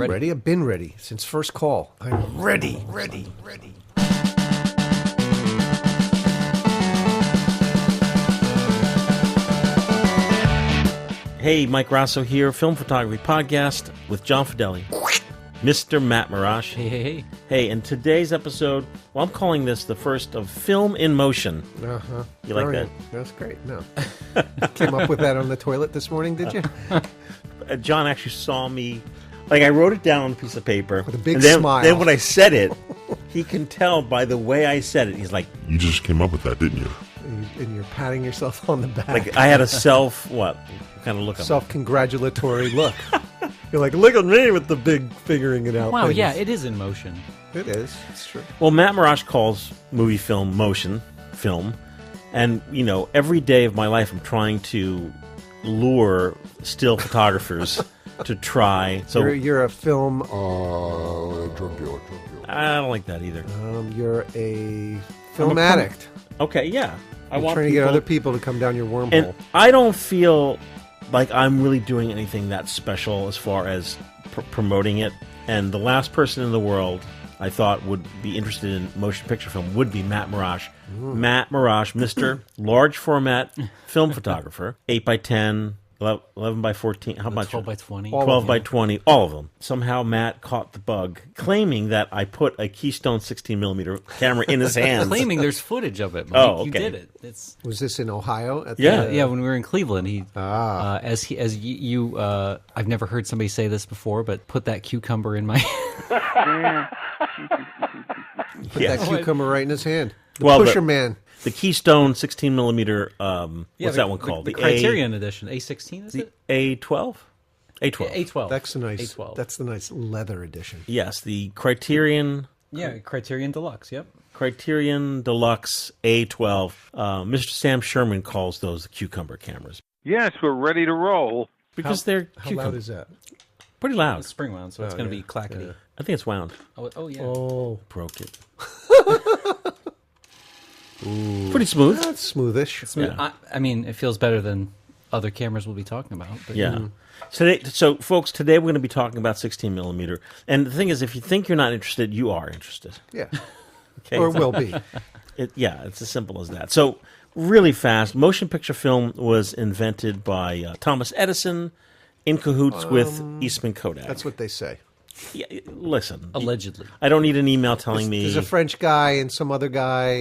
ready. I've been ready since first call. I'm ready. Hey, Mike Raso here, Film Photography Podcast with John Fedele, Mr. Matt Marrash. Hey. Hey, in today's episode, well, I'm calling this the first of Film in Motion. Uh-huh. You like that? That's great. No. Came up with that on the toilet this morning, did you? John actually saw me, like I wrote it down on a piece of paper. With a big and then, smile. Then when I said it, he can tell by the way I said it. He's like... You just came up with that, didn't you? And you're patting yourself on the back. Like I had a what kind of look? Self-congratulatory look. You're like, look at me with the big figuring it out. Wow, things. yeah, it is in motion. It is. It's true. Well, Matt Marrash calls movie film motion film. And, you know, every day of my life I'm trying to lure still photographers to try. So You're a film... Drug dealer. I don't like that either. You're a film I'm a addict. Okay, yeah. You're trying to get other people to come down your wormhole. And I don't feel like I'm really doing anything that special as far as promoting it. And the last person in the world I thought would be interested in motion picture film would be Matt Marrash. Matt Marrash, Mr. Large Format Film Photographer, 8x10, 11 by 14, how much? 12 by 20. 12 by 20, all of them. Somehow Matt caught the bug, claiming that I put a Keystone 16mm camera in his hands. Claiming there's footage of it, Mike. Oh, okay. You did it. It's Was this in Ohio? yeah, when we were in Cleveland, I've never heard somebody say this before, but put that cucumber in my Put that cucumber right in his hand. The Well, pusher man. The Keystone 16mm, what's that one called? The Criterion edition. A16, is it? A12? A12. A12. That's the nice. A12. That's the nice leather edition. Yes, the Criterion Criterion Deluxe, yep. Criterion Deluxe A12. Mr. Sam Sherman calls those the cucumber cameras. Yes, we're ready to roll. Because they're How cucumber. loud is that? Pretty loud. It's spring wound, so it's going to be clackety. Yeah. I think it's wound. Oh, yeah. Oh, Broke it. Pretty smooth. that's smoothish. Yeah. I mean, it feels better than other cameras we'll be talking about. But Yeah. So, folks, today we're going to be talking about 16mm. And the thing is, if you think you're not interested, you are interested. Yeah. Okay? Or will be. It's as simple as that. So, really fast, motion picture film was invented by Thomas Edison in cahoots with Eastman Kodak. That's what they say. Yeah, listen. Allegedly. I don't need an email telling me. There's a French guy and some other guy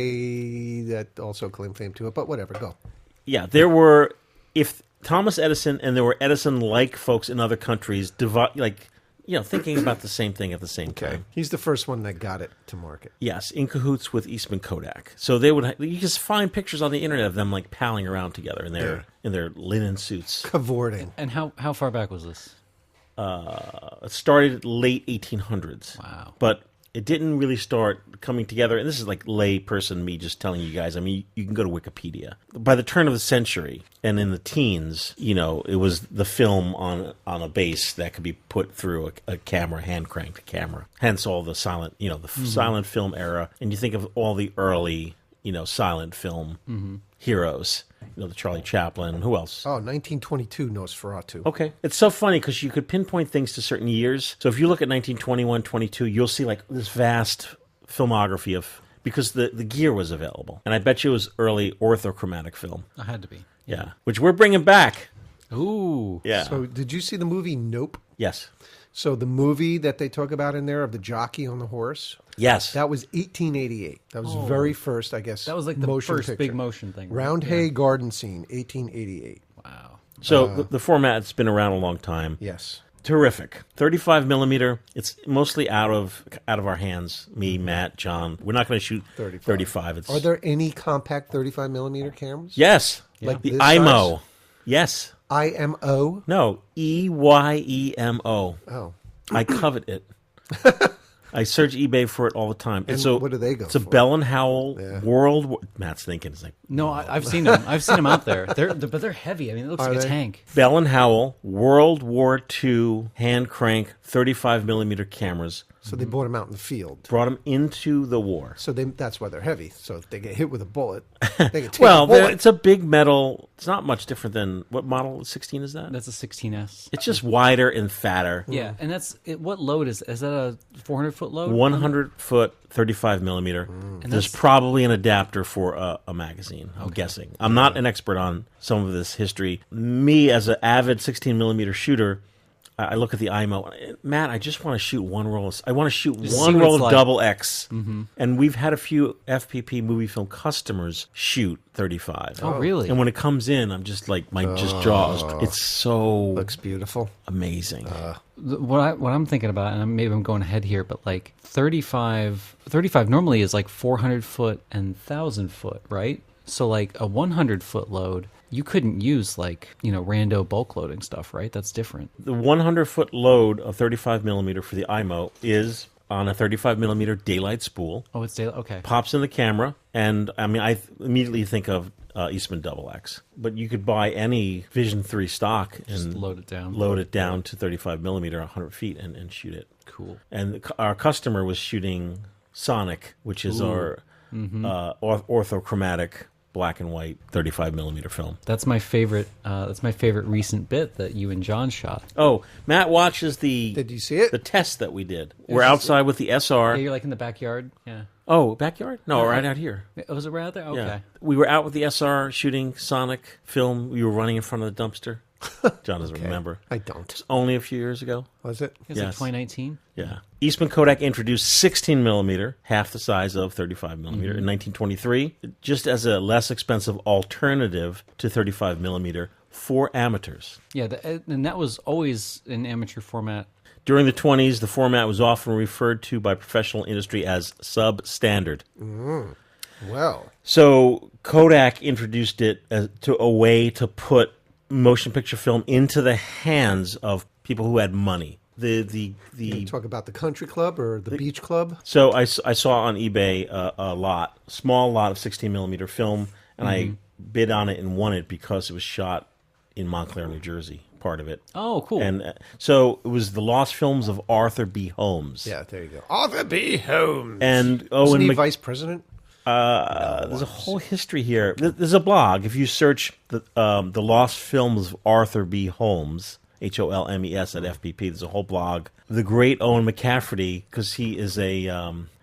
that also claim fame to it, but whatever, go. Yeah, there were, if Thomas Edison and there were Edison-like folks in other countries, thinking about the same thing at the same time. He's the first one that got it to market. Yes, in cahoots with Eastman Kodak. So they would, you just find pictures on the internet of them like palling around together in their linen suits. Cavorting. And how far back was this? It started late 1800s. Wow. But it didn't really start coming together. And this is like lay person me just telling you guys. I mean, you can go to Wikipedia. By the turn of the century and in the teens, it was the film on a base that could be put through a camera, hand cranked camera. Hence all the silent, silent film era. And you think of all the early, silent film heroes. The Charlie Chaplin. Who else? Oh, 1922 Nosferatu. Okay. It's so funny because you could pinpoint things to certain years. So if you look at 1921, 22, you'll see like this vast filmography because the gear was available. And I bet you it was early orthochromatic film. I had to be. Yeah. Which we're bringing back. Ooh. Yeah. So did you see the movie Nope? Yes. So the movie that they talk about in there of the jockey on the horse, Yes. that was 1888. That was very first, I guess. That was like the motion first picture. big motion thing. Right? Round Hay Garden Scene, 1888. Wow. So the format's been around a long time. Yes. Terrific. 35mm. It's mostly out of our hands. Me, Matt, John. We're not going to shoot 35. Are there any compact 35 millimeter cameras? Yes. Like the this IMO. size? Yes. IMO? No, EYEMO. Oh. I covet it. I search eBay for it all the time. And so what do they go It's a for? Bell and Howell Matt's thinking. It's like, No, I've seen them. I've seen them out there. But they're heavy. I mean, it looks Are like a they? tank. Bell and Howell World War II hand crank 35mm cameras So they brought them out in the field. Brought them into the war. So that's why they're heavy. So if they get hit with a bullet, they can take a Well, bullet. it's a big metal. It's not much different than what model 16 is that? That's a 16S. It's just wider and fatter. Yeah, and what load is that a 400-foot load? 100-foot, 35 millimeter. And There's probably an adapter for a magazine, I'm guessing. I'm not an expert on some of this history. Me, as an avid 16 millimeter shooter, I look at the IMO. Matt, I just want to shoot one roll. I want to shoot one roll of double X. And we've had a few FPP movie film customers shoot 35. Oh, really? And when it comes in, I'm just like, my jaws. It's so Looks beautiful. amazing. What I'm thinking about, and maybe I'm going ahead here, but like 35 normally is like 400 foot and 1,000 foot, right? So like a 100-foot load, you couldn't use like, rando bulk loading stuff, right? That's different. The 100-foot load of 35 millimeter for the IMO is on a 35 millimeter daylight spool. Oh, it's daylight. Okay. Pops in the camera, and I mean, I immediately think of Eastman Double X. But you could buy any Vision 3 stock and load it down to 35 millimeter, 100 feet, and shoot it. Cool. And our customer was shooting Sonic, which is our orthochromatic black and white 35 millimeter film. That's my favorite. That's my favorite recent bit that you and John shot. Oh, Matt watches the. Did you see it? The test that we did. We're outside with the SR. Yeah, you're like in the backyard. Yeah. Oh, backyard? No, right out here. Was it right out there? Okay. Yeah. We were out with the SR shooting Sonic film. We were running in front of the dumpster. John doesn't remember. I don't. Only a few years ago. Was it? It was like 2019. Yeah. Eastman Kodak introduced 16 millimeter, half the size of 35 millimeter, in 1923, just as a less expensive alternative to 35 millimeter for amateurs. Yeah, and that was always an amateur format. During the 20s, the format was often referred to by professional industry as substandard. Well. So Kodak introduced it as to a way to put motion picture film into the hands of people who had money. You talk about the country club or the beach club? So I saw on eBay a small lot of 16 millimeter film, and I bid on it and won it because it was shot in Montclair, New Jersey, part of it. Oh, cool. And so it was the lost films of Arthur B. Holmes. Yeah, there you go. Arthur B. Holmes. And Wasn't he vice president? There's a whole history here. There's a blog. If you search the lost films of Arthur B. Holmes, Holmes at FPP, there's a whole blog. The great Owen McCafferty, because he is there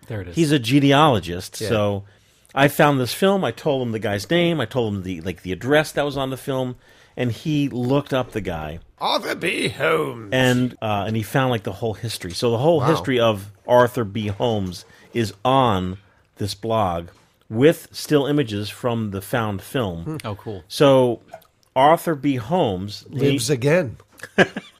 it is. He's a genealogist. Yeah. So I found this film. I told him the guy's name. I told him the address that was on the film, and he looked up the guy. Arthur B. Holmes. And he found like the whole history. So the whole history of Arthur B. Holmes is on this blog with still images from the found film. Oh, cool. So Arthur B. Holmes Lives again.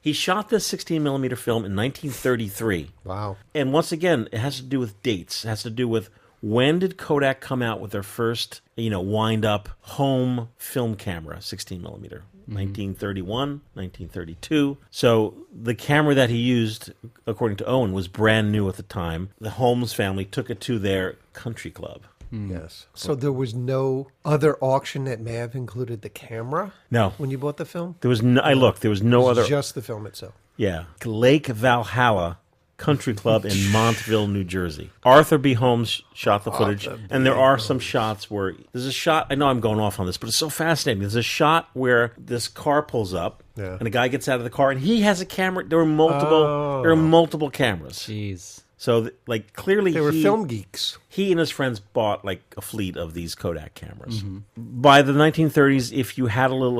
he shot this 16 millimeter film in 1933. Wow. And once again, it has to do with dates. It has to do with when did Kodak come out with their first, wind up home film camera, 16 millimeter. 1931, 1932. So the camera that he used, according to Owen, was brand new at the time. The Holmes family took it to their country club. Yes. So there was no other auction that may have included the camera? No. When you bought the film? There was no, I looked, there was no other. Just the film itself. Yeah. Lake Valhalla Country Club in Montville, New Jersey. Arthur B. Holmes shot the footage, and there are some shots where there's a shot. I know I'm going off on this, but it's so fascinating. There's a shot where this car pulls up, and a guy gets out of the car, and he has a camera. There were multiple. There are multiple cameras. Jeez. So, clearly, They were film geeks. He and his friends bought a fleet of these Kodak cameras. By the 1930s, if you had a little,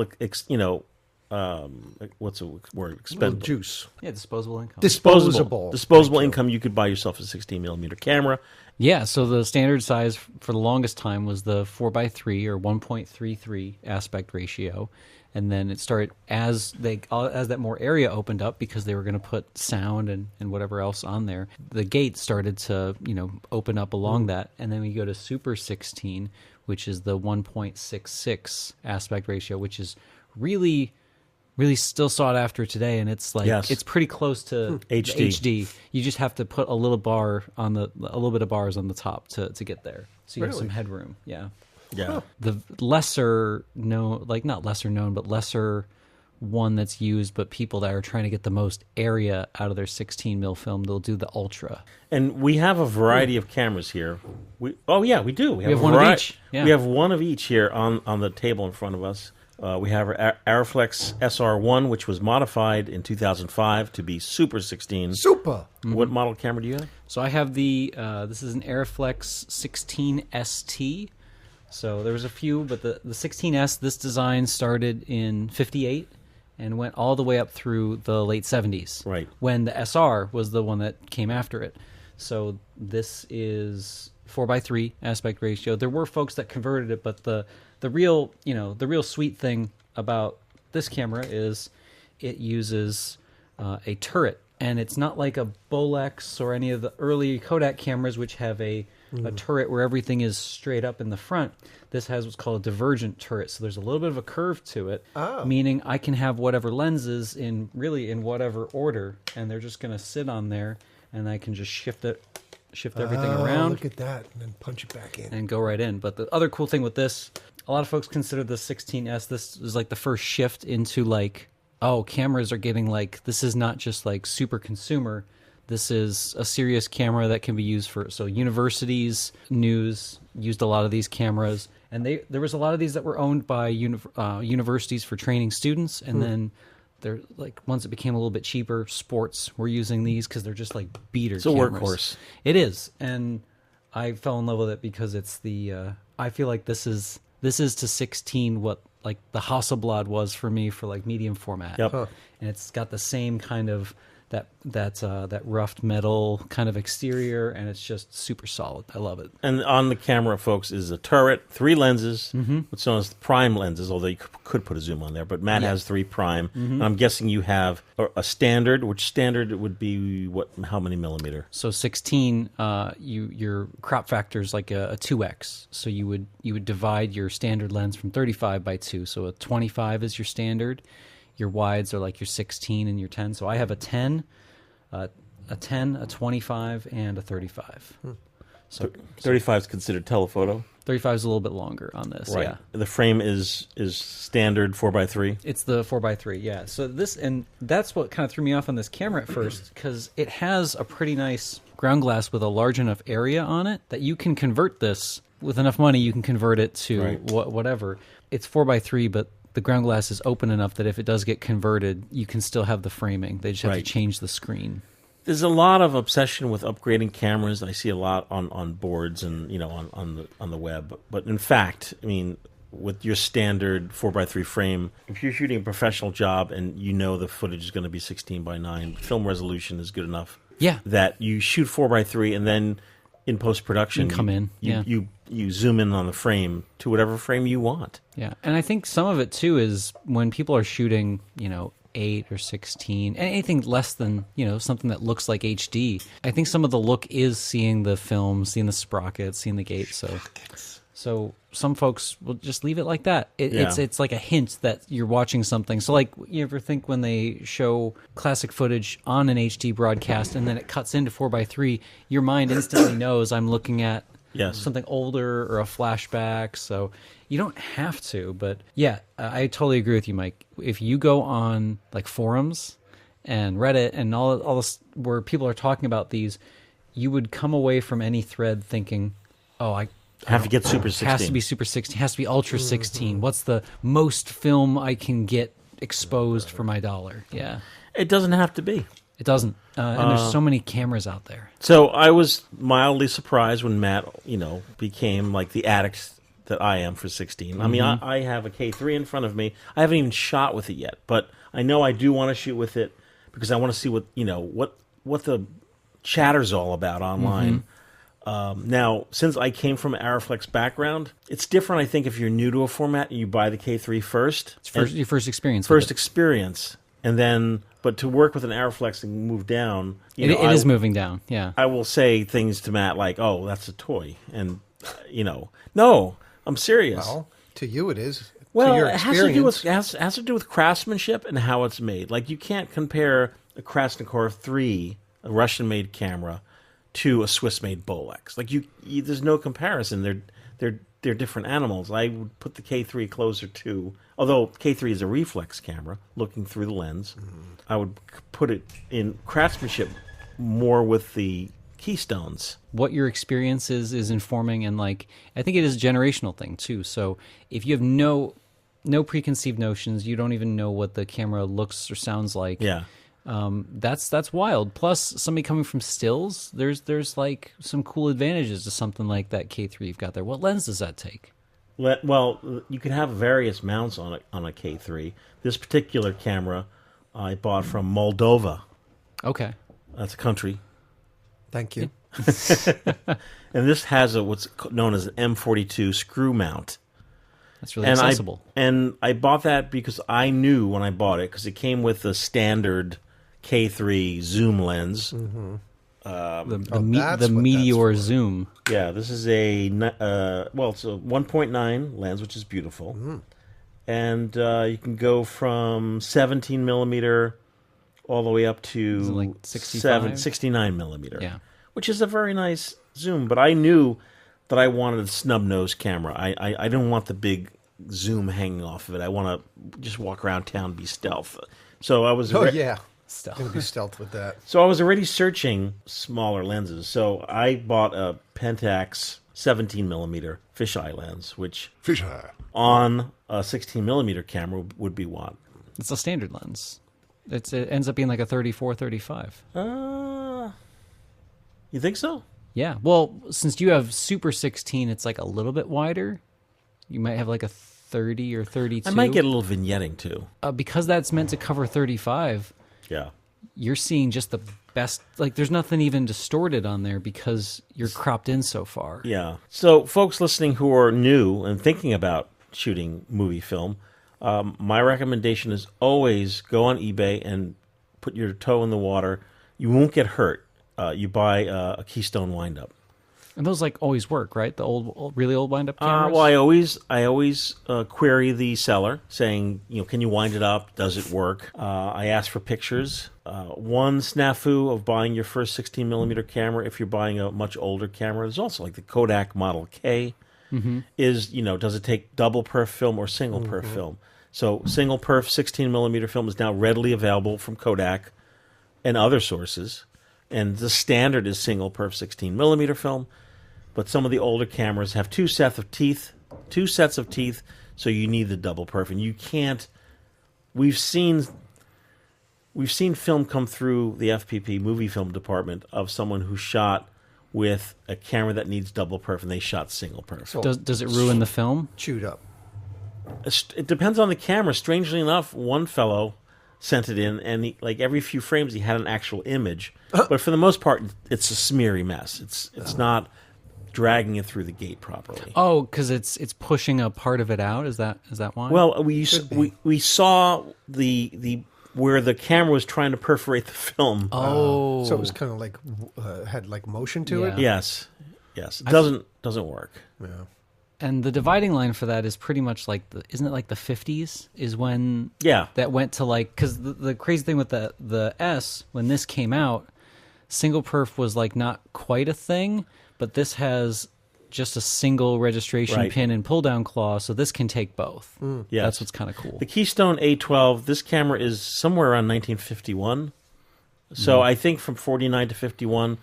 what's the word? Expendable Juice. Yeah, disposable income. Disposable income. You could buy yourself a 16 millimeter camera. Yeah, so the standard size for the longest time was the 4:3 or 1.33 aspect ratio, and then it started as that more area opened up because they were going to put sound and whatever else on there. The gate started to open up along that, and then we go to Super 16, which is the 1.66 aspect ratio, which is really still sought after today, and it's it's pretty close to HD. You just have to put a little bit of bars on the top to get there, so you have some headroom. Yeah. Yeah. The lesser known, not lesser known, but lesser one that's used, but people that are trying to get the most area out of their 16mm film, they'll do the Ultra. And we have a variety of cameras here. We do. We have one of each. Yeah. We have one of each here on the table in front of us. We have our Arriflex SR1, which was modified in 2005 to be Super 16. Super. What model camera do you have? So I have this is an Arriflex 16ST. So there was a few, but the 16S, this design started in 58 and went all the way up through the late 70s. Right. When the SR was the one that came after it. So this is 4:3 aspect ratio. There were folks that converted it, but the real sweet thing about this camera is it uses a turret, and it's not like a Bolex or any of the early Kodak cameras which have a turret where everything is straight up in the front. This has what's called a divergent turret, so there's a little bit of a curve to it, meaning I can have whatever lenses in whatever order, and they're just going to sit on there, and I can just shift everything around. Look at that, and then punch it back in. And go right in. But the other cool thing with this, a lot of folks consider the 16S, this is like the first shift into like, oh, cameras are getting like, this is not just like super consumer. This is a serious camera that can be used for, so universities, news used a lot of these cameras. And there was a lot of these that were owned by universities for training students. And then they're like, once it became a little bit cheaper, sports were using these because they're just like beater cameras. It's a workhorse. It is. And I fell in love with it because it's I feel like this is to 16 what like the Hasselblad was for me for like medium format. Yep. And it's got the same kind of that roughed metal kind of exterior, and it's just super solid. I love it. And on the camera, folks, is a turret, 3 lenses, what's known as prime lenses, although you could put a zoom on there, but Matt has 3 prime. And I'm guessing you have a standard, which standard would be how many millimeter? So 16, your crop factor is like a 2x. So you would divide your standard lens from 35 by 2. So a 25 is your standard. Your wides are like your 16 and your 10. So I have a 10, a 10, a 25, and a 35. So 35 is considered telephoto. 35 is a little bit longer on this. Right. Yeah. The frame is standard 4:3. It's the 4:3. Yeah. So that's what kind of threw me off on this camera at first, because it has a pretty nice ground glass with a large enough area on it that you can convert this with enough money. You can convert it to whatever. It's 4:3, but the ground glass is open enough that if it does get converted, you can still have the framing. They just have to change the screen. There's a lot of obsession with upgrading cameras. I see a lot on boards and on the web. But in fact, I mean, with your standard 4:3 frame, if you're shooting a professional job and you know the footage is going to be 16:9, film resolution is good enough. Yeah. That you shoot 4:3 and then in post-production, you zoom in on the frame to whatever frame you want. Yeah, and I think some of it too is when people are shooting, 8 or 16, anything less than, something that looks like HD. I think some of the look is seeing the film, seeing the sprockets, seeing the gate. So some folks will just leave it like that. It's like a hint that you're watching something. So like, you ever think when they show classic footage on an HD broadcast and then it cuts into 4:3, your mind instantly knows I'm looking at something older or a flashback. So you don't have to, but yeah, I totally agree with you, Mike. If you go on like forums and Reddit and all this where people are talking about these, you would come away from any thread thinking, oh, I have to get Super 16. Has to be Super 16. Has to be Ultra 16. What's the most film I can get exposed for my dollar? Yeah. It doesn't have to be. It doesn't. And there's so many cameras out there. So I was mildly surprised when Matt, became like the addict that I am for 16. I mean, I have a K3 in front of me. I haven't even shot with it yet, but I know I do want to shoot with it because I want to see what the chatter's all about online. Now, since I came from an Arriflex background, it's different, I think, if you're new to a format and you buy the K3 first. It's your first experience. First experience. And then, but to work with an Arriflex and move down. It is moving down, yeah. I will say things to Matt like, oh, that's a toy. And, no, I'm serious. Well, to you it is. Well, to your it has to do with craftsmanship and how it's made. Like, you can't compare a Krasnikor 3, a Russian-made camera, to a Swiss-made Bolex. Like there's no comparison. they're different animals. I would put the K3 closer to, although K3 is a reflex camera looking through the lens, I would put it in craftsmanship more with the Keystones. What your experience is informing, and like I think it is a generational thing too. So if you have no preconceived notions, you don't even know what the camera looks or sounds like. Yeah. That's wild. Plus, somebody coming from stills, there's like some cool advantages to something like that K3 you've got there. What lens does that take? Well, you can have various mounts on a K3. This particular camera I bought from Moldova. Okay. That's a country. Thank you. And this has what's known as an M42 screw mount. That's really accessible. I bought that because I knew when I bought it, because it came with the standard K3 zoom lens. Mm-hmm. The Meteor zoom. Yeah, this is it's a 1.9 lens, which is beautiful. Mm-hmm. And you can go from 17 millimeter all the way up to like 65? 69 millimeter. Yeah. Which is a very nice zoom, but I knew that I wanted a snub-nosed camera. I didn't want the big zoom hanging off of it. I want to just walk around town and be stealth. So I was... Going to be stealth with that. So I was already searching smaller lenses. So I bought a Pentax 17 millimeter fisheye lens, which Fisheye. on a 16 millimeter camera would be what? It's a standard lens. It ends up being like a 34, 35. You think so? Yeah. Well, since you have Super 16, it's like a little bit wider. You might have like a 30 or 32. I might get a little vignetting too. Because that's meant to cover 35. Yeah. You're seeing just the best. Like, there's nothing even distorted on there because you're cropped in so far. Yeah. So, folks listening who are new and thinking about shooting movie film, my recommendation is always go on eBay and put your toe in the water. You won't get hurt. You buy a Keystone wind-up. And those like always work, right? The really old wind-up cameras? Well, I always query the seller saying, can you wind it up? Does it work? I ask for pictures. One snafu of buying your first 16 millimeter camera, if you're buying a much older camera, is also like the Kodak Model K. Mm-hmm. Is, does it take double perf film or single perf film? So single perf 16 millimeter film is now readily available from Kodak and other sources. And the standard is single perf 16 millimeter film. But some of the older cameras have two sets of teeth, so you need the double perf. And you can't... We've seen film come through the FPP movie film department of someone who shot with a camera that needs double perf, and they shot single perf. So Does it ruin the film? chewed up. It depends on the camera. Strangely enough, one fellow sent it in, and like every few frames he had an actual image. But for the most part, it's a smeary mess. It's not dragging it through the gate properly. Oh, because it's pushing a part of it out. Is that why? Well, we saw the where the camera was trying to perforate the film. Oh, So it was kind of like had like motion to it. Yes. It doesn't work. Yeah. and the dividing line for that is pretty much like isn't it like the 50s is when that went to like, because the crazy thing with the S when this came out, single perf was like not quite a thing, but this has just a single registration pin and pull down claw, so this can take both. Yes. That's what's kind of cool. The Keystone A12, this camera is somewhere around 1951. So I think from 49 to 51,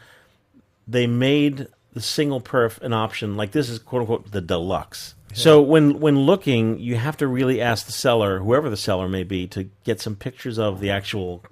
they made the single perf an option. Like this is quote unquote the deluxe. Yeah. So when looking, you have to really ask the seller, whoever the seller may be, to get some pictures of the actual,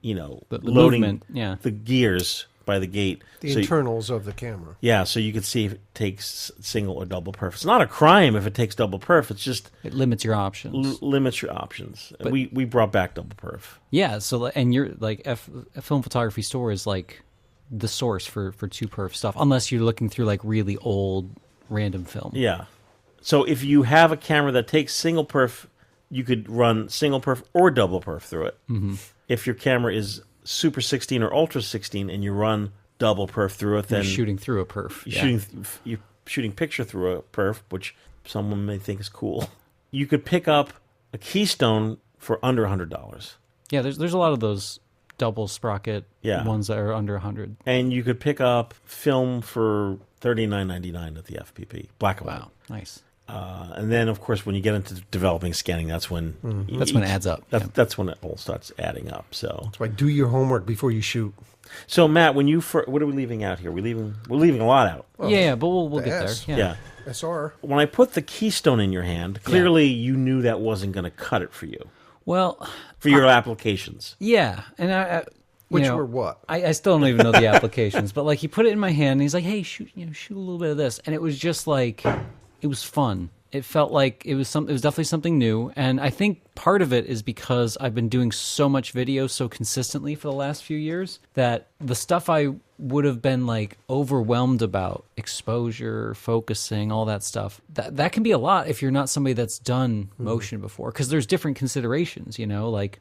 the loading, movement, the gears by the gate. The internals of the camera. Yeah, so you can see if it takes single or double perf. It's not a crime if it takes double perf. It's just... It limits your options. Limits your options. But, we brought back double perf. Yeah, so, and you're, like, a film photography store is, like, the source for 2perf stuff, unless you're looking through, like, really old random film. Yeah. So if you have a camera that takes single perf, you could run single perf or double perf through it. Mm-hmm. If your camera is Super 16 or Ultra 16 and you run double perf through it, then you're shooting through a perf. You're shooting picture through a perf, which someone may think is cool. You could pick up a Keystone for under $100. Yeah, there's a lot of those double sprocket ones that are under 100. And you could pick up film for $39.99 at the FPP, black and white. Wow, nice. And then, of course, when you get into developing scanning, that's when that's when it adds up. That's when it all starts adding up. So that's why do your homework before you shoot. So Matt, what are we leaving out here? We're leaving a lot out. Well, yeah, but we'll get there. Yeah. SR. When I put the keystone in your hand, clearly you knew that wasn't going to cut it for you. Well, for your applications. Yeah, and I which were what? I still don't even know the applications, but like he put it in my hand and he's like, "Hey, shoot a little bit of this," and it was just like it was fun. It felt like it was definitely something new, and I think part of it is because I've been doing so much video so consistently for the last few years that the stuff I would have been like overwhelmed about, exposure, focusing, all that stuff, that can be a lot if you're not somebody that's done motion before, because there's different considerations, like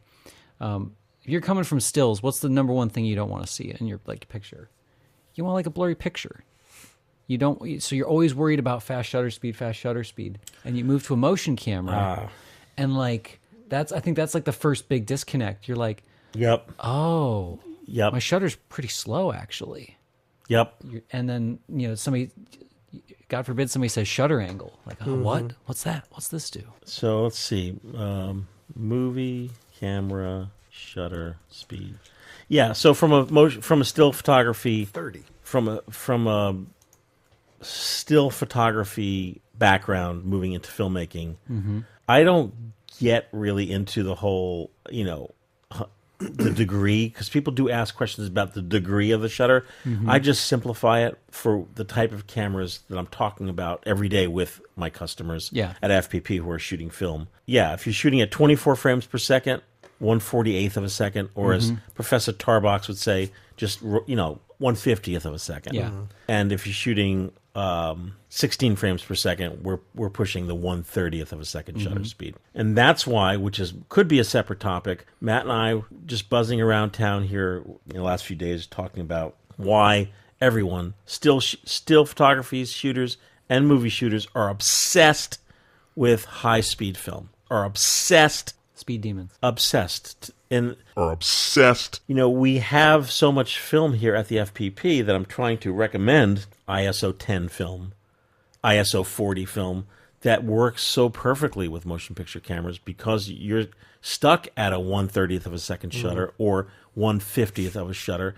if you're coming from stills, what's the number one thing you don't want to see in your picture? You want like a blurry picture. You don't, so you're always worried about fast shutter speed, and you move to a motion camera, and like I think that's like the first big disconnect. You're like, yep, my shutter's pretty slow actually. Yep, and then somebody, God forbid, somebody says shutter angle, like, oh, what? What's that? What's this do? So let's see, movie camera shutter speed. Yeah, so from a still photography 30 from a still photography background moving into filmmaking, I don't get really into the whole, the degree, because people do ask questions about the degree of the shutter. I just simplify it for the type of cameras that I'm talking about every day with my customers at FPP who are shooting film. Yeah, if you're shooting at 24 frames per second, 1/48th of a second, or as Professor Tarbox would say, just 1/50th of a second. Yeah. And if you're shooting 16 frames per second, we're pushing the 1/30th of a second shutter speed. And that's why, could be a separate topic, Matt and I just buzzing around town here in the last few days talking about why everyone, still photography shooters and movie shooters, are obsessed with high-speed film, are obsessed. Speed demons. Obsessed. And are obsessed. We have so much film here at the FPP that I'm trying to recommend ISO 10 film, ISO 40 film that works so perfectly with motion picture cameras, because you're stuck at a 1/30th of a second shutter or 1/50th of a shutter.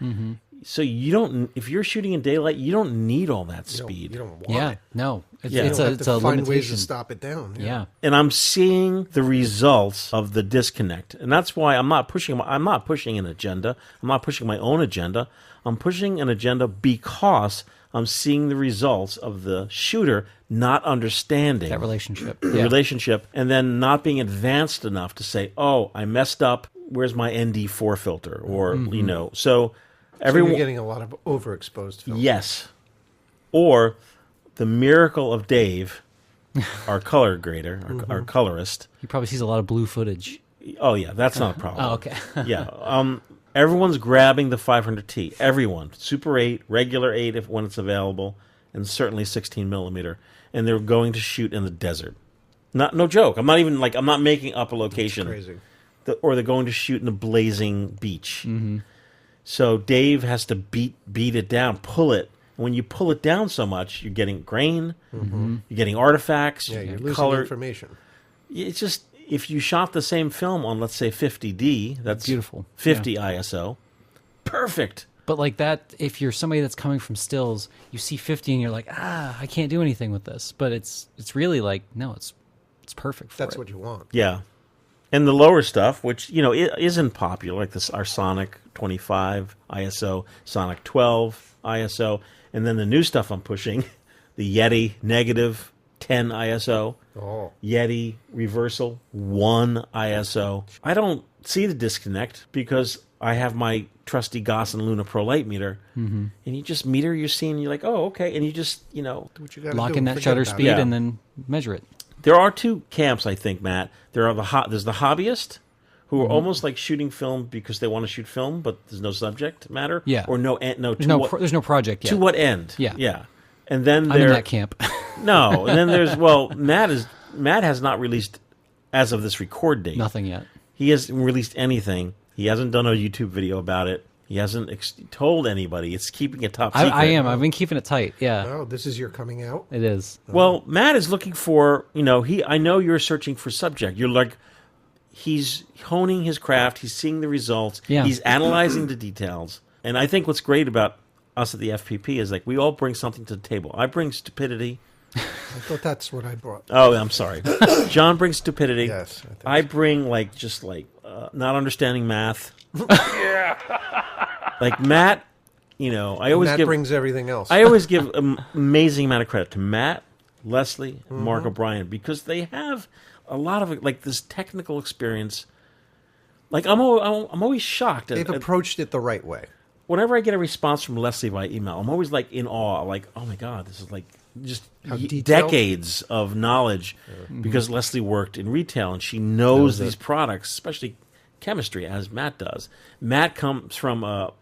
So you don't, if you're shooting in daylight, you don't need all that speed. You don't want it. No. It's You have it's to a find limitation. ways to stop it down. Yeah. And I'm seeing the results of the disconnect. And that's why I'm not pushing an agenda. I'm not pushing my own agenda. I'm pushing an agenda because I'm seeing the results of the shooter not understanding That relationship. the relationship, and then not being advanced enough to say, oh, I messed up. Where's my ND4 filter? Or, so everyone, you're getting a lot of overexposed film. yes. Or the miracle of Dave, our color grader, our colorist. He probably sees a lot of blue footage. Oh, yeah, that's not a problem. Oh, okay. Yeah. Everyone's grabbing the 500T. Everyone. Super 8, regular 8 when it's available, and certainly 16 millimeter. And they're going to shoot in the desert. No joke. I'm not making up a location. That's crazy. Or they're going to shoot in a blazing beach. So Dave has to beat it down, pull it. And when you pull it down so much, you're getting grain, you're getting artifacts, You're losing color information. It's just, if you shot the same film on, let's say, 50D, that's beautiful. 50 ISO, perfect. But like that, if you're somebody that's coming from stills, you see 50 and you're like, I can't do anything with this. But it's really like, no, it's perfect for That's it. what you want. Yeah. And the lower stuff, which, isn't popular, like our Sonic 25 ISO, Sonic 12 ISO, and then the new stuff I'm pushing, the Yeti negative 10 ISO, Yeti reversal 1 ISO. I don't see the disconnect because I have my trusty Goss and Luna Pro Light meter, and you just meter your scene, and you're like, oh, okay, and you just, Do what you gotta lock do, in that forget shutter about speed it. and then measure it. There are two camps, I think, Matt. There's the hobbyist, who are almost like shooting film because they want to shoot film, but there's no subject matter. Yeah. Or There's no project yet. to what end? Yeah. Yeah. And then I'm in that camp. No. And then there's, Matt has not released, as of this record date. Nothing yet. He hasn't released anything He hasn't done a YouTube video about it. He hasn't told anybody. It's keeping it top secret. I am. I've been keeping it tight. Yeah. Oh, this is your coming out? It is. Well, Matt is looking for, I know you're searching for subject. You're like, he's honing his craft. He's seeing the results. Yeah. He's analyzing the details. And I think what's great about us at the FPP is like we all bring something to the table. I bring stupidity. I thought that's what I brought. Oh, I'm sorry. John brings stupidity. Yes. I bring not understanding math. Like Matt, I always Matt brings everything else. I always give an amazing amount of credit to Matt, Leslie, and Mark O'Brien because they have a lot of this technical experience. Like I'm always shocked. They've approached it the right way. Whenever I get a response from Leslie by email, I'm always in awe. Like, oh my god, this is just decades of knowledge because Leslie worked in retail and she knows these products, especially chemistry, as Matt does. Matt comes from a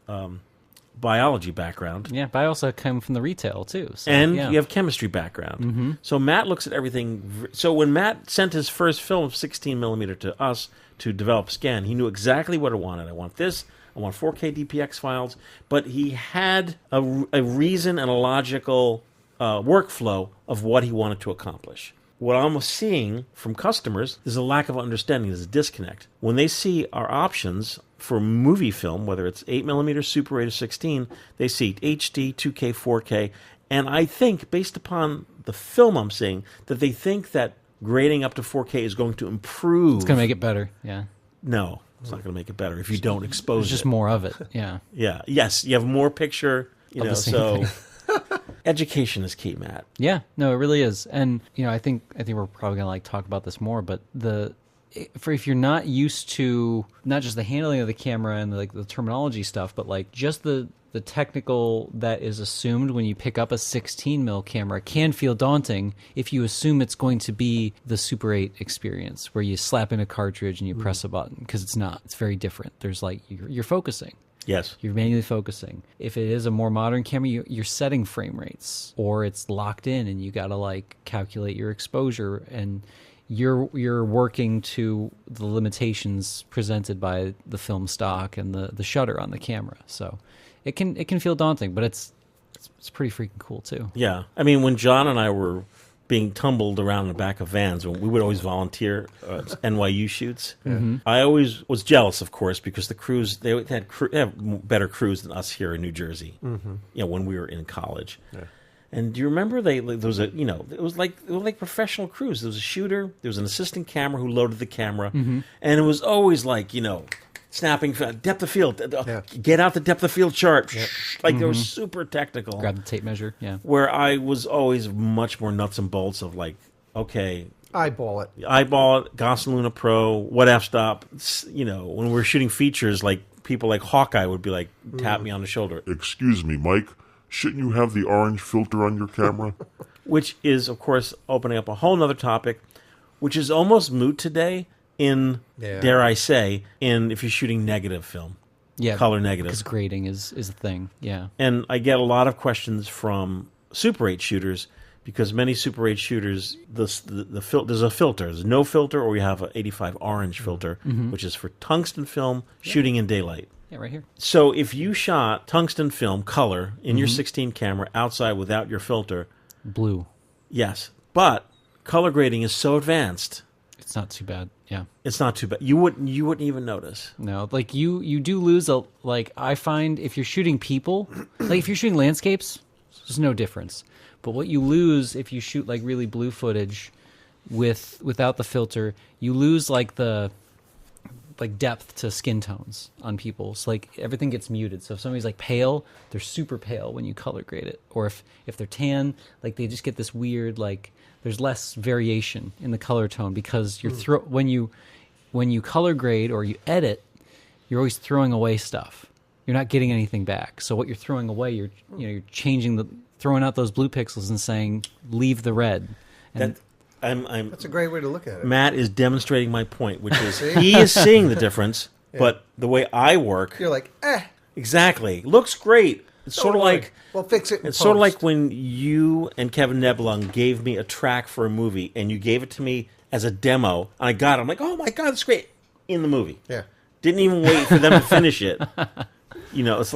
biology background. Yeah, but I also come from the retail, too. So, and you have chemistry background. So Matt looks at everything. So when Matt sent his first film of 16mm to us to develop Scan, he knew exactly what I wanted. I want this. I want 4K DPX files. But he had a reason and a logical workflow of what he wanted to accomplish. What I'm seeing from customers is a lack of understanding. There's a disconnect. When they see our options for movie film, whether it's 8mm, Super 8, or 16, they see HD, 2K, 4K. And I think, based upon the film I'm seeing, that they think that grading up to 4K is going to improve. It's going to make it better, yeah. No, it's not going to make it better if you don't expose There's just it. more of it, yeah. Yeah. Yes, you have more picture, the same so... thing. Education is key, Matt. Yeah, no, it really is. And I think we're probably gonna talk about this more, but if you're not used to not just the handling of the camera and the terminology stuff, but just the technical that is assumed when you pick up a 16mm camera can feel daunting if you assume it's going to be the Super 8 experience where you slap in a cartridge and you press a button, because it's not. It's very different. There's you're focusing. Yes. You're manually focusing. If it is a more modern camera, you're setting frame rates, or it's locked in and you got to calculate your exposure, and you're working to the limitations presented by the film stock and the shutter on the camera. So it can feel daunting, but it's pretty freaking cool too. Yeah. I mean, when John and I were being tumbled around in the back of vans, when we would always volunteer NYU shoots. I always was jealous, of course, because the crews, they have better crews than us here in New Jersey. When we were in college. Yeah. And do you remember there was it was like professional crews. There was a shooter, there was an assistant camera who loaded the camera, and it was always snapping depth of field. Get out the depth of field chart. Yeah. They were super technical. Grab the tape measure. Yeah. Where I was always much more nuts and bolts of okay, eyeball it, Goss Luna Pro, what f-stop. When we're shooting features, people like Hawkeye would be tap me on the shoulder. Excuse me, Mike. Shouldn't you have the orange filter on your camera? Which is, of course, opening up a whole nother topic, which is almost moot today. Dare I say, if you're shooting negative film. Yeah. Color negative. Because grading is a thing, yeah. And I get a lot of questions from Super 8 shooters, because many Super 8 shooters, there's a filter. There's no filter, or you have an 85 orange filter, which is for tungsten film shooting in daylight. Yeah, right here. So if you shot tungsten film color in your 16 camera outside without your filter... Blue. Yes. But color grading is so advanced... It's not too bad. Yeah, it's not too bad. You wouldn't even notice. No, you do lose I find if you're shooting people, if you're shooting landscapes, there's no difference. But what you lose if you shoot really blue footage without the filter, you lose the depth to skin tones on people. So everything gets muted. So if somebody's pale, they're super pale when you color grade it. Or if they're tan, they just get this weird there's less variation in the color tone, because you're when you color grade or you edit, you're always throwing away stuff. You're not getting anything back. So what you're throwing away, you're throwing out those blue pixels and saying leave the red. And that's a great way to look at it. Matt is demonstrating my point, which is he is seeing the difference, but the way I work, you're exactly, looks great. It's sort of we'll fix it. It's sort of like when you and Kevin Nebelung gave me a track for a movie, and you gave it to me as a demo, and I got it. I'm like, oh my god, that's great in the movie. Yeah. Didn't even wait for them to finish it. You know, it's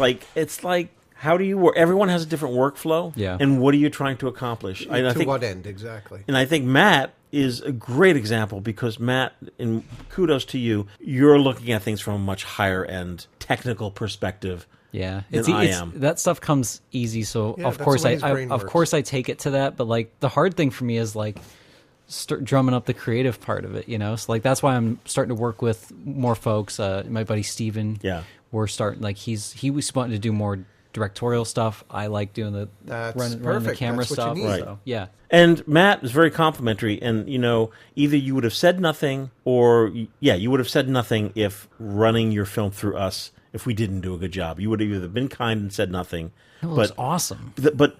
like how do you work? Everyone has a different workflow. Yeah. And what are you trying to accomplish? To what end, exactly? And I think Matt is a great example because Matt, and kudos to you, you're looking at things from a much higher end technical perspective. Yeah, I am. That stuff comes easy, so Yeah, of that's course the way his brain of works. course I take it to that. But like the hard thing for me is like start drumming up the creative part of it, you know. So like that's why I'm starting to work with more folks. My buddy Steven, Yeah. we're starting like he was wanting to do more directorial stuff. I like doing the That's running the perfect. camera That's what you stuff. need. Right. So, yeah. And Matt is very complimentary, and you know, either you would have said nothing, or you would have said nothing if running your film through us. If we didn't do a good job, you would have either been kind and said nothing. It looks awesome. But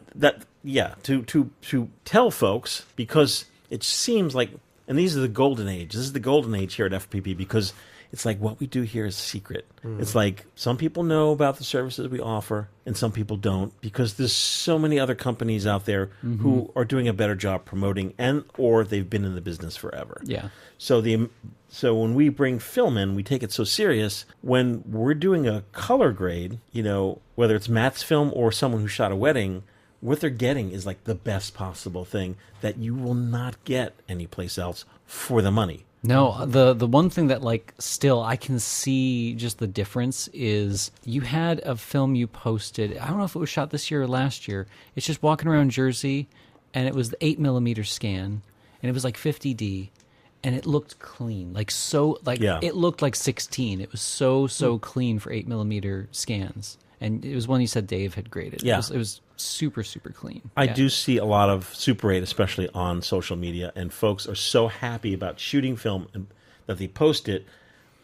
to tell folks, because it seems like, and these are the golden age. This is the golden age here at FPP because it's like what we do here is secret. It's like some people know about the services we offer and some people don't because there's so many other companies out there who are doing a better job promoting or they've been in the business forever. Yeah. So when we bring film in, we take it so serious. When we're doing a color grade, you know, whether it's Matt's film or someone who shot a wedding, what they're getting is like the best possible thing that you will not get anyplace else for the money. No, the one thing that like still I can see just the difference is you had a film you posted. I don't know if it was shot this year or last year. It's just walking around Jersey, and it was the 8mm scan, and it was like 50D, and it looked clean, like so like it looked like 16. It was so clean for 8mm scans, and it was one you said Dave had graded. Yeah, it was super clean. I do see a lot of Super 8, especially on social media, and folks are so happy about shooting film that they post it,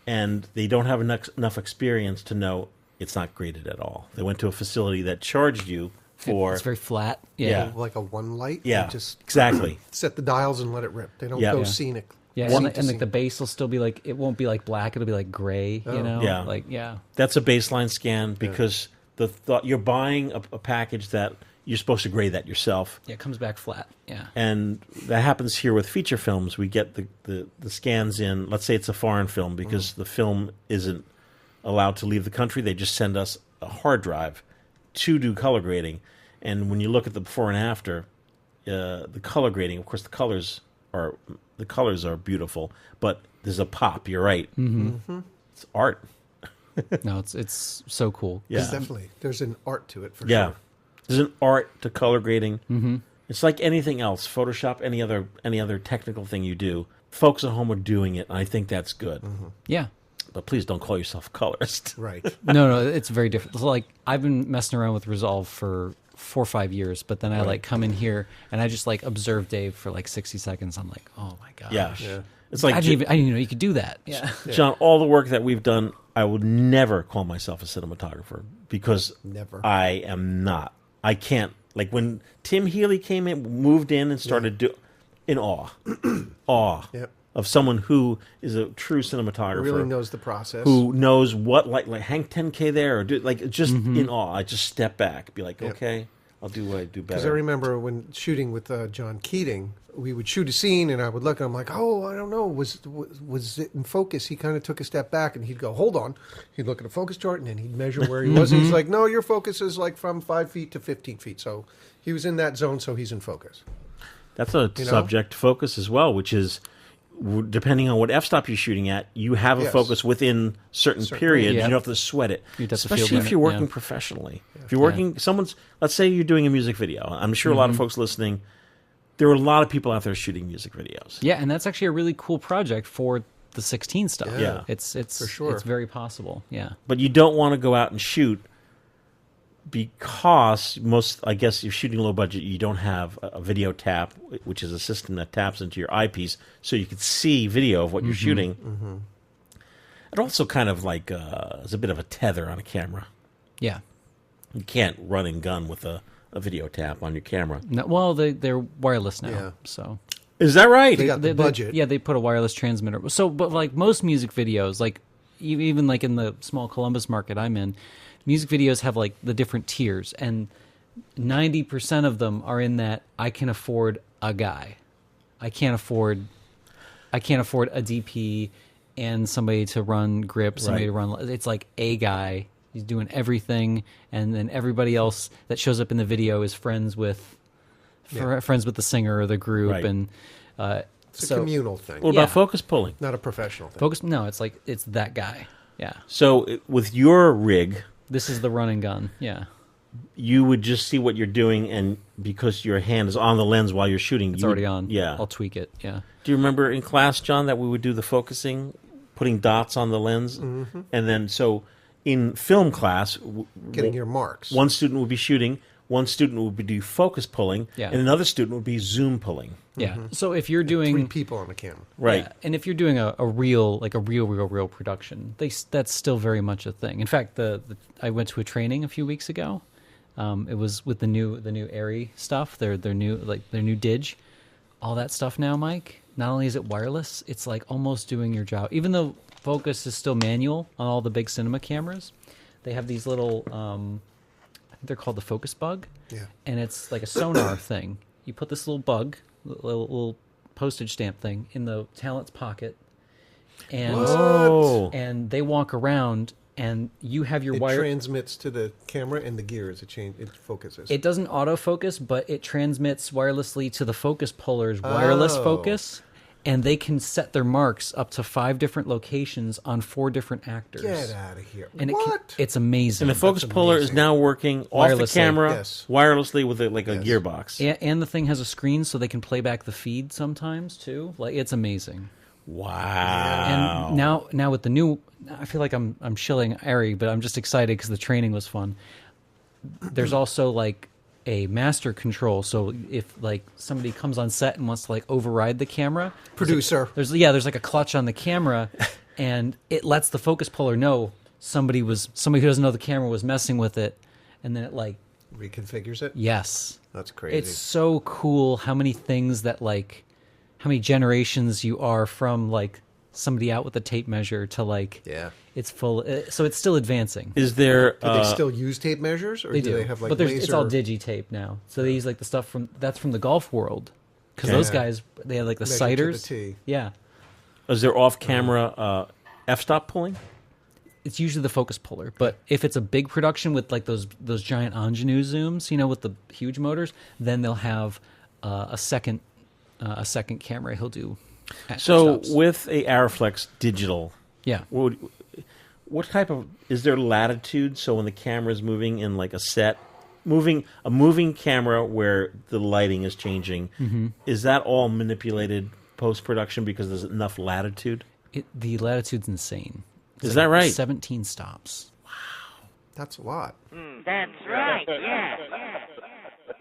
and they don't have enough experience to know it's not graded at all. They went to a facility that charged you for... It's very flat. Yeah. Like a one light. Yeah, They just exactly. set the dials and let it rip. They don't Yeah. go Yeah. scenic. Yeah, Scene and to like scene. the base will still be like, it won't be like black, it'll be like gray, you know? Yeah. Like, yeah. That's a baseline scan because the thought you're buying a package that you're supposed to grade that yourself. Yeah, it comes back flat. Yeah. And that happens here with feature films. We get the scans in. Let's say it's a foreign film because the film isn't allowed to leave the country. They just send us a hard drive to do color grading. And when you look at the before and after, the color grading, of course, the colors are beautiful, but there's a pop. You're right. Mm-hmm. It's art. No, it's so cool. Yeah. Definitely. There's an art to it for Yeah. sure. There's an art to color grading. Mm-hmm. It's like anything else, Photoshop, any other technical thing you do. Folks at home are doing it, and I think that's good. Yeah. But please don't call yourself a colorist. Right. No, it's very different. So, like, I've been messing around with Resolve for 4 or 5 years, but then I like come in here and I just like observe Dave for like 60 seconds. I'm like, oh my gosh. Yeah. It's like I didn't even know you could do that. Yeah. John, all the work that we've done, I would never call myself a cinematographer because Never. I am not. I can't. Like when Tim Healy came in, moved in and started in awe. Yep. Of someone who is a true cinematographer. Really knows the process. Who knows what, like hang 10K there, or do like just in awe. I just step back, be like, okay, I'll do what I do better. Because I remember when shooting with John Keating, we would shoot a scene, and I would look, and I'm like, oh, I don't know, was it in focus? He kind of took a step back, and he'd go, hold on. He'd look at a focus chart, and then he'd measure where he was. And he's like, no, your focus is like from 5 feet to 15 feet. So he was in that zone, so he's in focus. That's a subject focus as well, which is depending on what f-stop you're shooting at, you have a Yes. focus within certain period. yeah. You don't have to sweat it, You have to feel especially if it, you're working yeah. professionally. If you're working, let's say you're doing a music video. I'm sure a lot of folks listening, there are a lot of people out there shooting music videos. Yeah, and that's actually a really cool project for the 16 stuff. Yeah. It's For sure. It's very possible. Yeah. But you don't want to go out and shoot because I guess you're shooting low budget, you don't have a video tap, which is a system that taps into your eyepiece so you can see video of what you're shooting. Mm-hmm. It also kind of like is a bit of a tether on a camera. Yeah. You can't run and gun with a video tap on your camera. No, well, they're wireless now. Yeah. So Is that right? They got the budget. Yeah, they put a wireless transmitter. So, but like most music videos, like even like in the small Columbus market I'm in, music videos have like the different tiers, and 90% of them are in that I can afford a guy. I can't afford a DP and somebody to run grip, somebody to run. It's like a guy. He's doing everything, and then everybody else that shows up in the video is friends with the singer or the group, Right. and It's a communal thing, What about focus pulling? not a professional thing. focus. No, it's like it's that guy. Yeah, So with your rig, this is the run and gun. Yeah, you would just see what you're doing, and because your hand is on the lens while you're shooting, it's you already would- on. Yeah. I'll tweak it. Yeah. Do you remember in class, John, that we would do the focusing, putting dots on the lens, and then so in film class, Getting your marks. one student would be shooting, one student would be do focus pulling, Yeah. and another student would be zoom pulling. Yeah. So if you're 3 doing people on the camera. Right. Yeah, and if you're doing a real production, that's still very much a thing. In fact, I went to a training a few weeks ago. It was with the new Arri stuff, their new Dig, all that stuff now, Mike. Not only is it wireless, it's like almost doing your job. Even though focus is still manual on all the big cinema cameras, they have these little I think they're called the focus bug. Yeah. And it's like a sonar thing. You put this little bug, little postage stamp thing in the talent's pocket, and and they walk around, and you have your It wire. transmits to the camera and the gears. It focuses. It doesn't autofocus, but it transmits wirelessly to the focus puller's wireless focus, and they can set their marks up to 5 different locations on 4 different actors. Get out of here! And What? it's amazing. And the focus puller is amazing. now working off the Wirelessly, camera yes. wirelessly with a gearbox. and the thing has a screen, so they can play back the feed sometimes too. Like, it's amazing. Wow. And now with the new, I feel like I'm shilling Arri, but I'm just excited because the training was fun. There's also like a master control, so if like somebody comes on set and wants to like override the camera, Producer. there's like a clutch on the camera, and it lets the focus puller know somebody who doesn't know the camera was messing with it, and then it like Reconfigures it. yes, That's crazy. it's so cool how many things that like how many generations you are from like somebody out with a tape measure to like Yeah. it's full, so it's still advancing. Is there Do they still use tape measures, or They do do, they have like but laser? it's all digitape now. So they use like the stuff from the golf world, because those guys, they have like the Measure to the sighters. T. Yeah, is there off camera f-stop pulling? it's usually the focus puller. But if it's a big production with like those giant ingenue zooms, with the huge motors, then they'll have a second camera. He'll do. So stops. with a Arriflex digital, yeah, what type of is there latitude? So when the camera is moving in like a set, a moving camera where the lighting is changing, is that all manipulated post production because there's enough latitude? the latitude's insane. It's Is that right? 17 stops. That's a lot. That's right.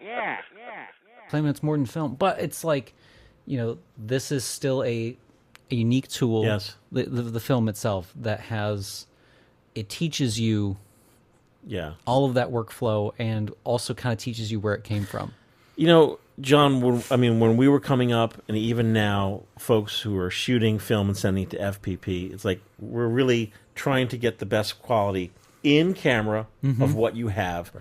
Yeah. Claiming it's more than film, but it's like, this is still a unique tool. Yes. The film itself it teaches you Yeah. all of that workflow and also kind of teaches you where it came from. John, when we were coming up, and even now, folks who are shooting film and sending it to FPP, it's like we're really trying to get the best quality in camera of what you have,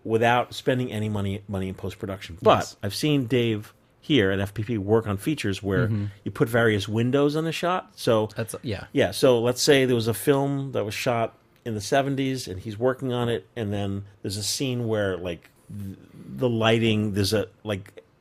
without spending any money in post production. But I've seen Dave here at FPP work on features where you put various windows on the shot. So Yeah. So let's say there was a film that was shot in the 70s, and he's working on it, and then there's a scene where like the lighting, there's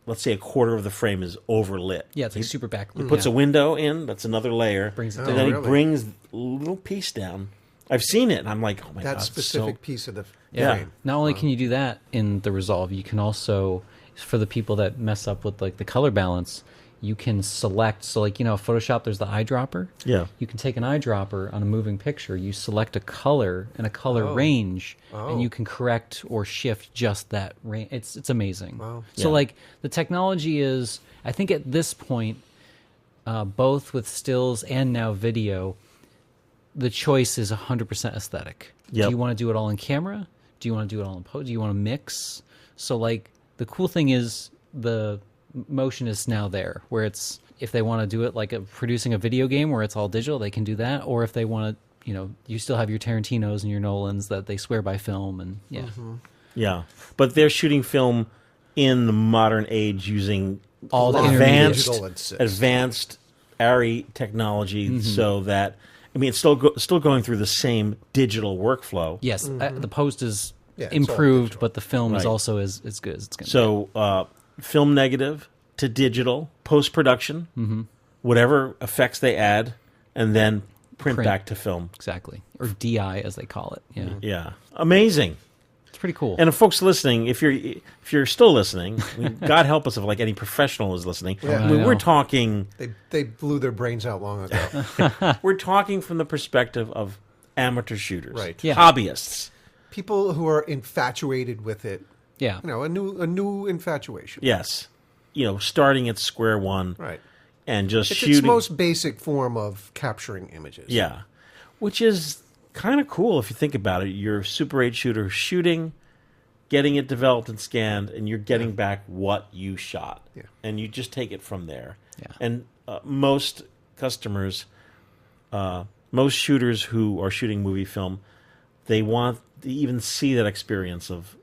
let's say a quarter of the frame is overlit. Yeah, it's like super backlit. He puts a window in, that's another layer. Brings it and down. then he really? brings a little piece down. I've seen it, and I'm like, oh my God. That specific piece of the Yeah. frame. Not only can you do that in the Resolve, you can also, for the people that mess up with like the color balance, you can select. So like, Photoshop, there's the eyedropper. Yeah. You can take an eyedropper on a moving picture. You select a color and a color range, and you can correct or shift just that range. It's amazing. Wow. So Yeah. like the technology is, I think at this point, both with stills and now video, the choice is 100% aesthetic. Yep. Do you want to do it all in camera? Do you want to do it all in post? Do you want to mix? So like the cool thing is the motion is now there, where it's, if they want to do it like producing a video game where it's all digital, they can do that. Or if they want to, you still have your Tarantinos and your Nolans that they swear by film, and Yeah. But they're shooting film in the modern age using All the advanced digital assist. advanced Arri technology so that, I mean, it's still going through the same digital workflow. Yes, the post is Yeah, it's all improved, digital. but the film is Right. also as good as it's going to be. So film negative to digital, post-production, whatever effects they add, and then print back to film. Exactly. Or DI, as they call it. Yeah. Yeah. Amazing. It's pretty cool. And if folks listening, if you're still listening, I mean, God help us if like any professional is listening. Yeah. I mean, I we're know. talking They blew their brains out long ago. we're talking from the perspective of amateur shooters, Right. Yeah. hobbyists. People who are infatuated with it. yeah. You know, a new infatuation. Yes. Starting at square one. Right. And just It's shooting. its most basic form of capturing images. Yeah. Which is kind of cool if you think about it. You're a Super 8 shooter shooting, getting it developed and scanned, and you're getting back what you shot. Yeah. And you just take it from there. Yeah. And most customers, most shooters who are shooting movie film, they want to even see that experience of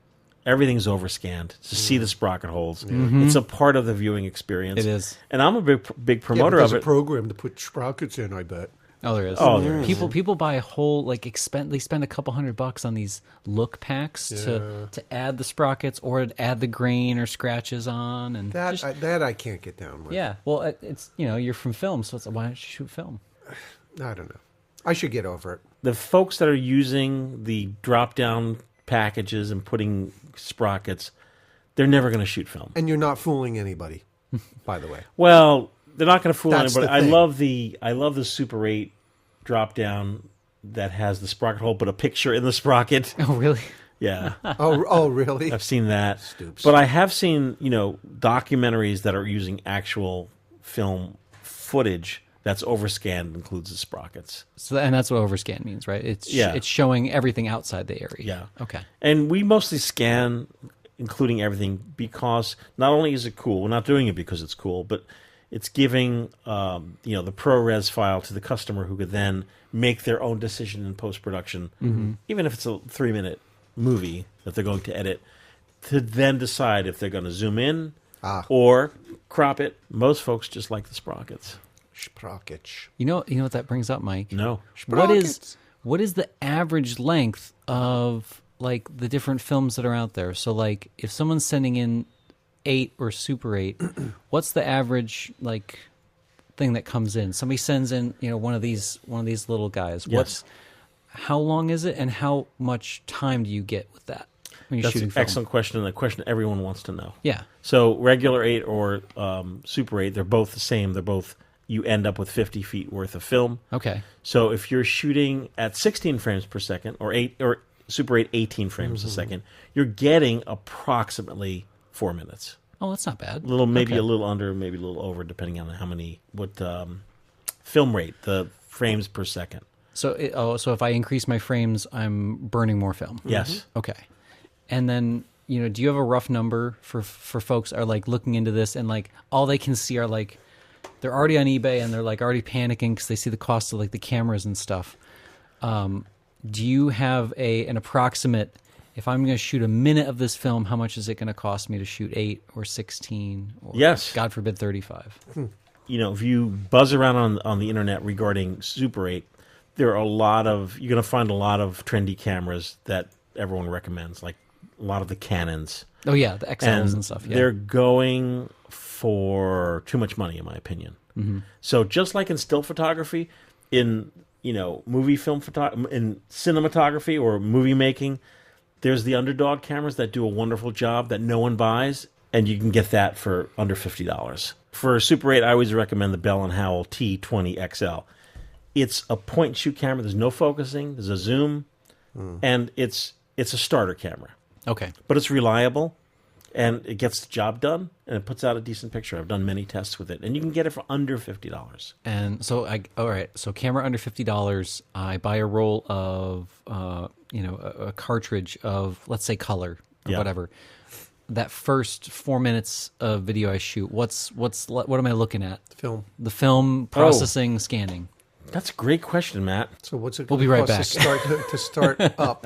everything's overscanned to see the sprocket holes. It's a part of the viewing experience. It is. And I'm a big Yeah, but promoter there's of a it. program to put sprockets in, I bet. Oh, there is. Oh, there is. People buy a whole they spend a couple $100 on these look packs to add the sprockets or add the grain or scratches on and That just- that I can't get down with. yeah. Well, it's you're from film, so it's why don't you shoot film? I don't know. I should get over it. The folks that are using the drop-down packages and putting sprockets, they're never going to shoot film. And you're not fooling anybody, by the way. Well, they're not going to fool That's anybody. the I thing. love the Super 8 drop-down that has the sprocket hole, but a picture in the sprocket. Oh, really? Yeah, Oh, really? I've seen that. Stoops. But I have seen documentaries that are using actual film footage that's overscanned, includes the sprockets. So and that's what overscan means, right? It's Yeah. it's showing everything outside the area. Yeah. Okay. And we mostly scan, including everything, because not only is it cool, we're not doing it because it's cool, but it's giving the ProRes file to the customer who could then make their own decision in post-production, even if it's a 3-minute movie that they're going to edit, to then decide if they're going to zoom in or crop it. Most folks just like the sprockets. Sprockets. You know what that brings up, Mike? No. Sprockets. What is the average length of like the different films that are out there? So like if someone's sending in 8 or Super 8, what's the average like thing that comes in? Somebody sends in, one of these little guys. Yes. How long is it and how much time do you get with that when you're That's shooting an film? excellent question, and a question everyone wants to know. Yeah. So regular 8 or Super 8, they're both the same. They're both, you end up with 50 feet worth of film. Okay. So if you're shooting at 16 frames per second, or Super 8 18 frames a second, you're getting approximately 4 minutes. Oh, that's not bad. Maybe Okay. a little under, maybe a little over, depending on what film rate, the frames per second. So so if I increase my frames, I'm burning more film. Yes. Okay. And then, do you have a rough number for folks are like looking into this and like all they can see are like they're already on eBay and they're like already panicking because they see the cost of like the cameras and stuff. Do you have an approximate? If I'm going to shoot a minute of this film, how much is it going to cost me to shoot 8 or 16 or Yes. God forbid 35? If you buzz around on the internet regarding Super 8, there are you're going to find a lot of trendy cameras that everyone recommends, like a lot of the Canons. Oh yeah, the XLs and stuff. Yeah. They're going for too much money, in my opinion. So just like in still photography, in movie film in cinematography or movie making, there's the underdog cameras that do a wonderful job that no one buys, and you can get that for under $50. For Super 8, I always recommend the Bell & Howell T20 XL. It's a point-and-shoot camera. There's no focusing. There's a zoom, and it's a starter camera. Okay. But it's reliable, and it gets the job done, and it puts out a decent picture. I've done many tests with it, and you can get it for under $50. And so all right. So camera under $50. I buy a roll of a cartridge of, let's say, color or Yeah. whatever. That first 4 minutes of video I shoot, what am I looking at? Film. The film processing, scanning. That's a great question, Matt. So what's it We'll gonna be right cost to start up?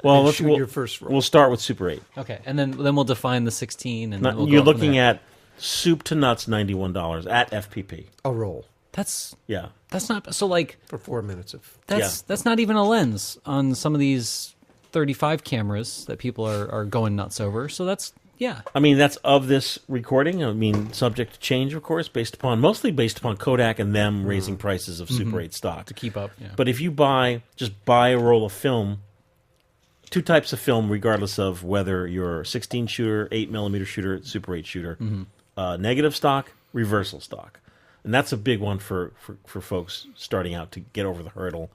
Well, and let's shoot your first roll. We'll start with Super 8. Okay, and then we'll define the 16, and then we'll You're go from looking there. at soup to nuts $91 at FPP. A roll. That's Yeah. not so like For 4 minutes of that's not even a lens on some of these 35 cameras that people are going nuts over. So that's I mean, that's of this recording. I mean, subject to change, of course, mostly based upon Kodak and them raising prices of Super 8 stock. to keep up. Yeah. But if you just buy a roll of film, two types of film, regardless of whether you're 16 shooter, 8mm shooter, Super 8 shooter, negative stock, reversal stock. And that's a big one for folks starting out to get over the hurdle.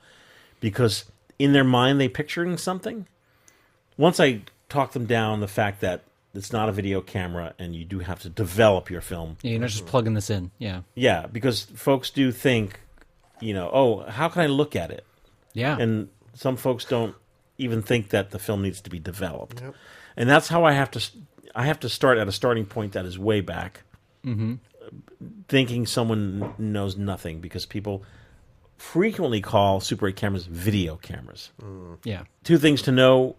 Because in their mind, they picturing something. Once I talk them down the fact that it's not a video camera and you do have to develop your film. Yeah, you're not just plugging this in. Yeah. Yeah, because folks do think, oh, how can I look at it? Yeah. And some folks don't even think that the film needs to be developed. Yep. And that's how I have to start at a starting point that is way back, thinking someone knows nothing, because people frequently call Super 8 cameras video cameras. Yeah. Two things to know: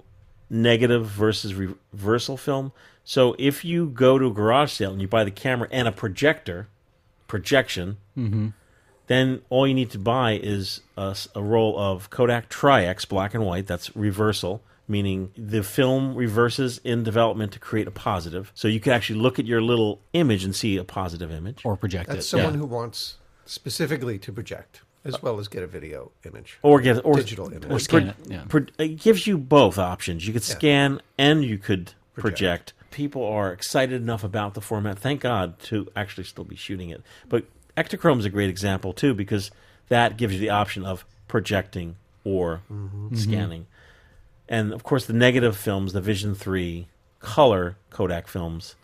negative versus reversal film. So if you go to a garage sale and you buy the camera and a projection, then all you need to buy is a roll of Kodak Tri-X black and white. That's reversal, meaning the film reverses in development to create a positive. So you can actually look at your little image and see a positive image. Or project That's it. someone who wants specifically to project, as well as get a video image. Or get digital image. Or scan it. Yeah. It gives you both options. You could scan and you could project. People are excited enough about the format, thank God, to actually still be shooting it. But Ektachrome is a great example, too, because that gives you the option of projecting or scanning. And, of course, the negative films, the Vision 3 color Kodak films,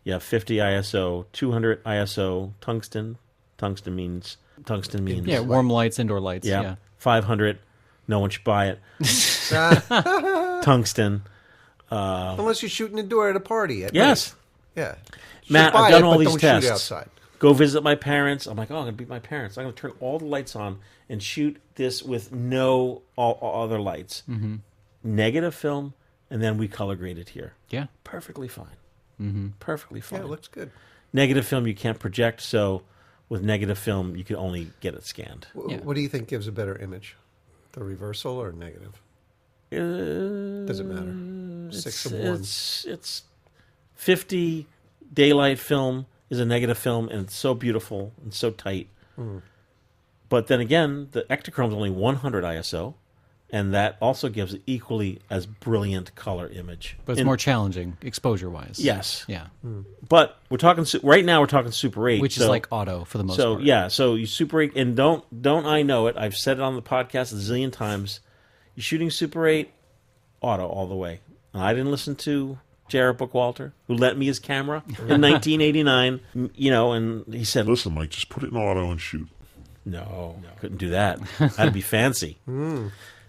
you have 50 ISO, 200 ISO, tungsten. Tungsten means Yeah, warm lights, indoor lights. Yeah. 500, no one should buy it. Tungsten. Unless you're shooting indoor at a party. Yes. Night. Yeah. Matt, Buy I've done it, all but these don't tests. Shoot outside. Go visit my parents. I'm like, I'm going to beat my parents. I'm going to turn all the lights on and shoot this with no all other lights. Negative film, and then we color grade it here. Yeah. Perfectly fine. Perfectly fine. Yeah, it looks good. Negative film you can't project, so with negative film you can only get it scanned. What do you think gives a better image? The reversal or negative? Does it matter? 6 of 1. It's 50 daylight film is a negative film, and it's so beautiful and so tight. But then again, the Ektachrome is only 100 ISO, and that also gives an equally as brilliant color image. But it's more challenging exposure-wise. Yes. Yeah. But we're talking right now. We're talking Super 8, Which is like auto for the most so part. yeah. So you Super 8, and don't I know it? I've said it on the podcast a zillion times. You're shooting Super 8 auto all the way. And I didn't listen to Jarrett Bookwalter, who lent me his camera in 1989. And he said, Listen, Mike, just put it in auto and shoot. No, couldn't do that. That'd be fancy.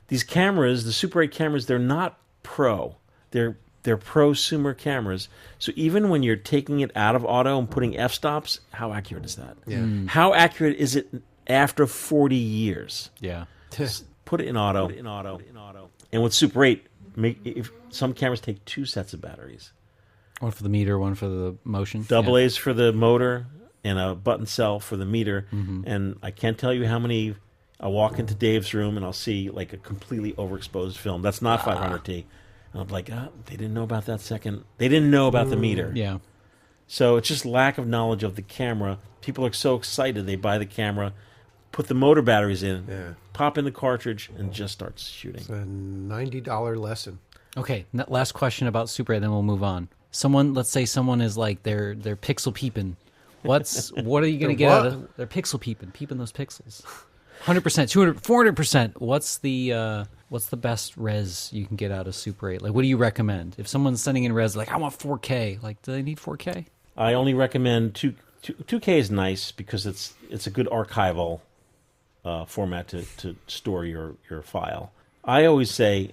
These cameras, the Super 8 cameras, they're not pro. They're prosumer cameras. So even when you're taking it out of auto and putting f-stops, how accurate is that? Yeah. How accurate is it after 40 years? Yeah. Just put it in auto. And with Super 8, if some cameras take 2 sets of batteries. One for the meter, one for the motion. Double A's for the motor and a button cell for the meter. And I can't tell you how many. I'll walk into Dave's room and I'll see like a completely overexposed film. That's not 500T. And I'm like, they didn't know about that second. They didn't know about the meter. Yeah. So it's just lack of knowledge of the camera. People are so excited. They buy the camera, put the motor batteries in, pop in the cartridge, and just start shooting. It's a $90 lesson. Okay, last question about Super 8, then we'll move on. Let's say someone is like, they're pixel peeping. What are you going to get out of They're pixel peeping those pixels. 100%, 200, 400%. What's the best res you can get out of Super 8? Like, what do you recommend? If someone's sending in res, like, I want 4K. Like, do they need 4K? I only recommend 2K is nice because it's a good archival format to store your file. I always say,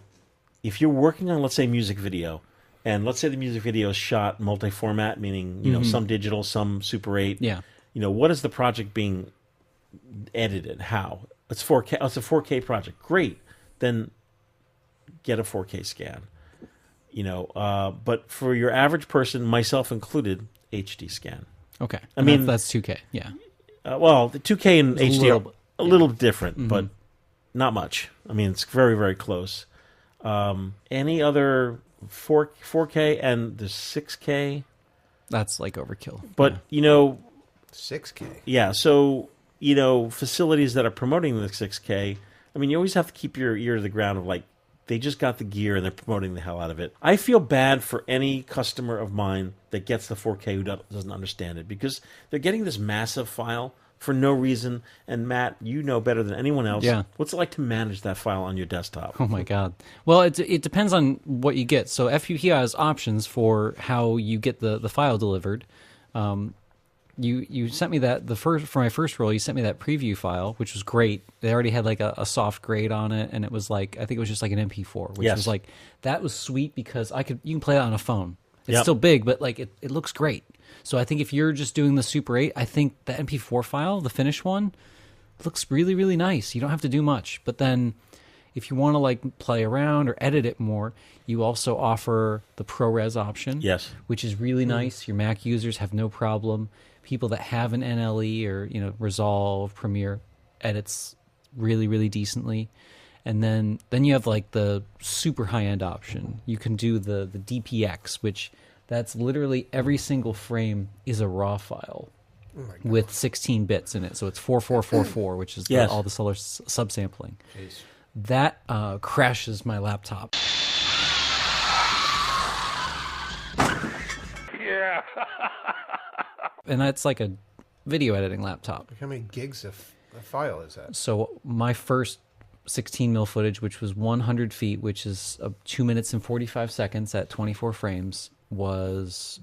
if you're working on, let's say, music video, and let's say the music video is shot multi-format, meaning some digital, some Super 8. Yeah. What is the project being edited? How? It's 4K. It's a 4K project. Great. Then get a 4K scan. But for your average person, myself included, HD scan. Okay. I mean, that's 2K. Yeah. Well, the 2K and It's a HD little- a little different, but not much. I mean, it's very, very close. Any other 4K and the 6K? That's like overkill. But, 6K. yeah, so, facilities that are promoting the 6K, I mean, you always have to keep your ear to the ground of, like, they just got the gear and they're promoting the hell out of it. I feel bad for any customer of mine that gets the 4K who doesn't understand it, because they're getting this massive file for no reason. And Matt, you know better than anyone else. Yeah. What's it like to manage that file on your desktop? Oh my god. Well, it depends on what you get. So FPP has options for how you get the file delivered. You sent me that for my first roll. You sent me that preview file, which was great. They already had like a soft grade on it, and it was like, I think it was just like an MP4, which was like, that was sweet because you can play it on a phone. It's still big, but like it looks great. So I think if you're just doing the Super 8, I think the MP4 file, the finished one, looks really, really nice. You don't have to do much. But then if you want to like play around or edit it more, you also offer the ProRes option. Yes. Which is really nice. Your Mac users have no problem. People that have an NLE or Resolve, Premiere edits really, really decently. And then you have like the super high-end option. You can do the DPX, which that's literally every single frame is a RAW file with 16 bits in it. So it's 4444, which is all the solar subsampling. Jeez. That crashes my laptop. Yeah. And that's like a video editing laptop. How many gigs of a file is that? So my first 16 mil footage, which was 100 feet, which is 2 minutes and 45 seconds at 24 frames, was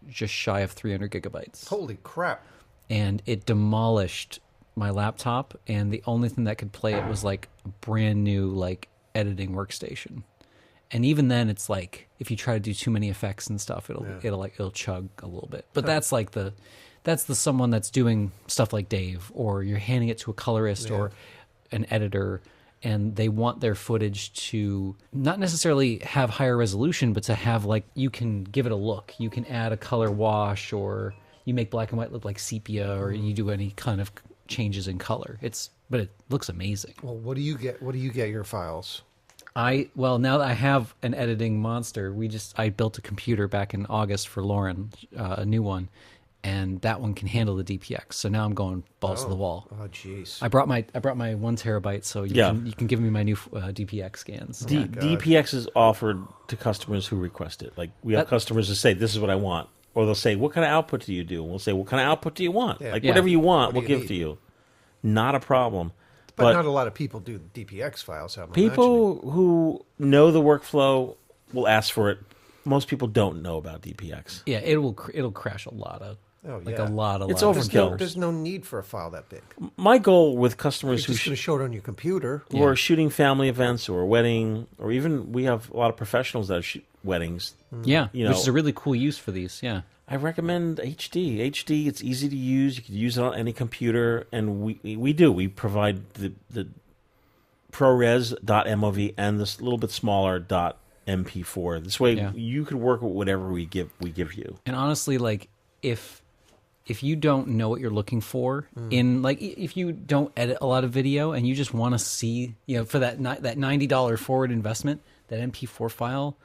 just shy of 300 gigabytes. Holy crap. And it demolished my laptop, and the only thing that could play it was like a brand new like editing workstation. And even then, it's like if you try to do too many effects and stuff, it'll chug a little bit. But that's like that's the someone that's doing stuff like Dave, or you're handing it to a colorist or an editor, and they want their footage to not necessarily have higher resolution, but to have like, you can give it a look. You can add a color wash, or you make black and white look like sepia, or you do any kind of changes in color. But it looks amazing. Well, what do you get your files? Now that I have an editing monster, I built a computer back in August for Lauren, a new one, and that one can handle the DPX. So now I'm going balls to the wall. Oh, jeez. I brought my 1 terabyte, so you can give me my new DPX scans. DPX is offered to customers who request it. Like, we have customers that say, "This is what I want," or they'll say, "What kind of output do you do?" And we'll say, "What kind of output do you want?" Yeah. Like, whatever you want, What we'll do you give to need? you. Not a problem. But not a lot of people do DPX files. I'm People who know the workflow will ask for it. Most people don't know about DPX. Yeah, it'll crash a lot of a lot of. It's imagining. overkill. There's no need for a file that big. My goal with customers You're just going to show it on your computer. who are shooting family events or a wedding, or even we have a lot of professionals that shoot weddings. Yeah, You know, which is a really cool use for these. Yeah. I recommend HD. HD, it's easy to use. You can use it on any computer, and we provide the ProRes.mov and this little bit smaller .mp4. This way, you could work with whatever we give you. And honestly, like if you don't know what you're looking for in, like, if you don't edit a lot of video and you just want to see, for that $90 forward investment, that MP4 file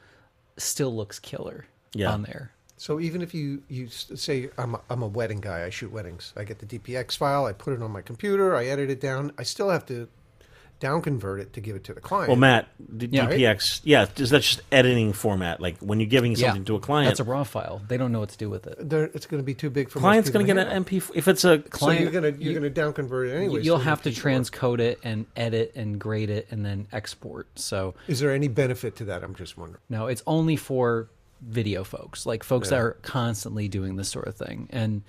still looks killer on there. So even if you say I'm a wedding guy, I shoot weddings. I get the DPX file, I put it on my computer, I edit it down. I still have to down convert it to give it to the client. Well, Matt, DPX, is that just editing format? Like when you're giving something to a client, that's a raw file. They don't know what to do with it. It's going to be too big for client's going to get an MP4. If it's a client, so you're going to down convert it anyway. You'll have to transcode it and edit and grade it and then export. So, is there any benefit to that? I'm just wondering. No, it's only for video folks, like folks that are constantly doing this sort of thing. And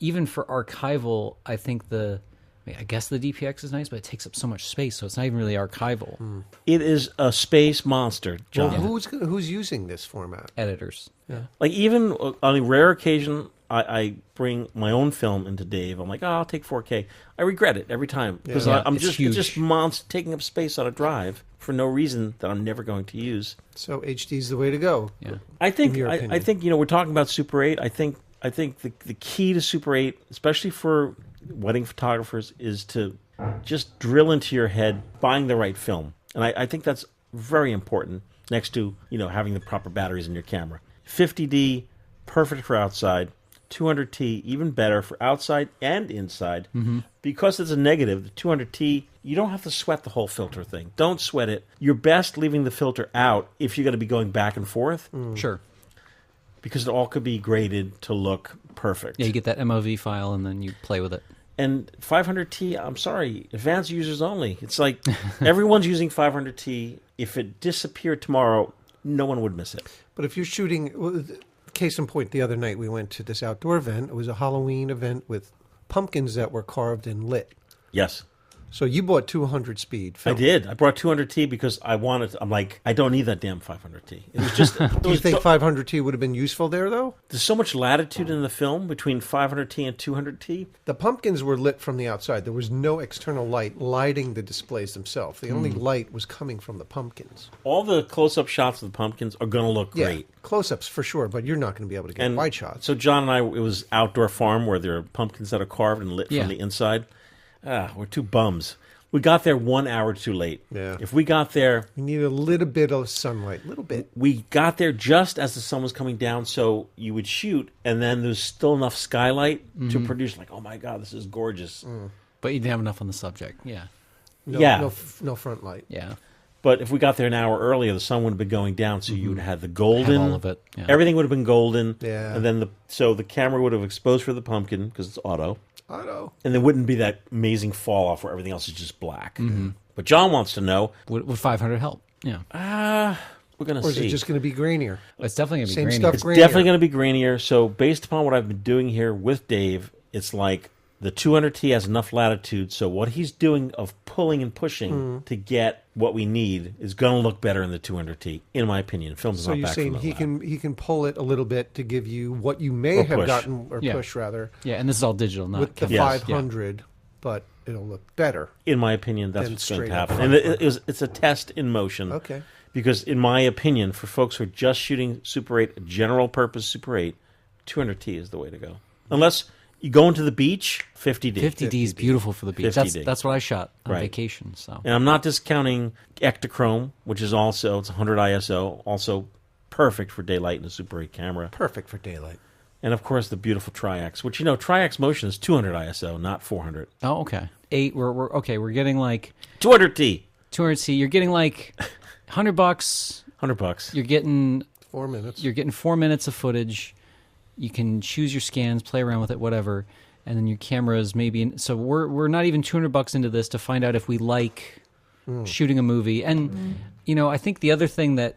even for archival, I think I guess the DPX is nice, but it takes up so much space, so it's not even really archival. It is a space monster, John. Well, who's using this format? Editors. Yeah. Like, even on a rare occasion, I bring my own film into Dave. I'm like, I'll take 4K. I regret it every time because it's just taking up space on a drive for no reason that I'm never going to use. So HD's the way to go. Yeah. I think we're talking about Super 8. I think the key to Super 8, especially for wedding photographers is to just drill into your head buying the right film. And I think that's very important next to, having the proper batteries in your camera. 50D, perfect for outside. 200T, even better for outside and inside. Mm-hmm. Because it's a negative, the 200T, you don't have to sweat the whole filter thing. Don't sweat it. You're best leaving the filter out if you're going to be going back and forth. Sure. Because it all could be graded to look perfect. Yeah, you get that MOV file and then you play with it. And 500T, I'm sorry, advanced users only. It's like everyone's using 500T. If it disappeared tomorrow, no one would miss it. But if you're shooting, case in point, the other night we went to this outdoor event. It was a Halloween event with pumpkins that were carved and lit. Yes. So you bought 200 speed film. I did. I brought 200T because I'm like, I don't need that damn 500T. It was just. Do you think 500T would have been useful there, though? There's so much latitude in the film between 500T and 200T. The pumpkins were lit from the outside. There was no external light lighting the displays themselves. The only light was coming from the pumpkins. All the close-up shots of the pumpkins are going to look great. Close-ups for sure, but you're not going to be able to get wide shots. So John and I, it was outdoor farm where there are pumpkins that are carved and lit from the inside. We're two bums. We got there 1 hour too late. Yeah. If we got there... You need a little bit of sunlight, a little bit. We got there just as the sun was coming down, so you would shoot, and then there's still enough skylight to produce, like, oh my God, this is gorgeous. But you didn't have enough on the subject. Yeah. No front light. Yeah. But if we got there an hour earlier, the sun would have been going down, so you would have had the golden... Have all of it. Yeah. Everything would have been golden. Yeah. And then so the camera would have exposed for the pumpkin, because it's auto. And there wouldn't be that amazing fall off where everything else is just black. But John wants to know... Would 500 help? Yeah. We're going to see. Or is it just going to be grainier? It's definitely going to be Same grainy. stuff, It's grainier. definitely going to be grainier. So based upon what I've been doing here with Dave, it's like the 200T has enough latitude. So what he's doing of pulling and pushing to get what we need is going to look better in the 200T, in my opinion. Film's So not you're back saying from the he can pull it a little bit to give you what you may Or have push. gotten, or Yeah. push rather, Yeah, and this is all digital, not with the chemical. 500, but it'll look better. In my opinion, that's Then what's going to straight up happen. And it's a test in motion. Okay. Because in my opinion, for folks who are just shooting Super 8, general purpose Super 8, 200T is the way to go. Unless you go into the beach, 50D. 50D is beautiful for the beach. 50D. That's what I shot on Right. vacation. So And I'm not discounting Ektachrome, which is also, it's 100 ISO, also perfect for daylight in a Super 8 camera. Perfect for daylight. And of course, the beautiful Tri-X, which, Tri-X motion is 200 ISO, not 400. oh, okay. 8. We're getting like 200T, 200C. You're getting like $100. $100. You're getting 4 minutes. You're getting 4 minutes of footage. You can choose your scans, play around with it, whatever, and then your cameras maybe. So we're not even $200 into this to find out if we like shooting a movie. And I think the other thing that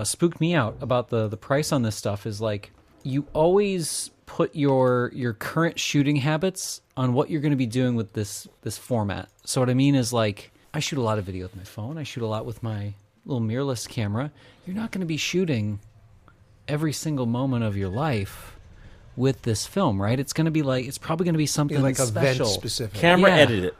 spooked me out about the price on this stuff is like you always put your current shooting habits on what you're going to be doing with this format. So what I mean is like I shoot a lot of video with my phone. I shoot a lot with my little mirrorless camera. You're not going to be shooting every single moment of your life with this film, right? It's going to be like, it's probably going to be something like special. event specific. Camera Yeah. edit it.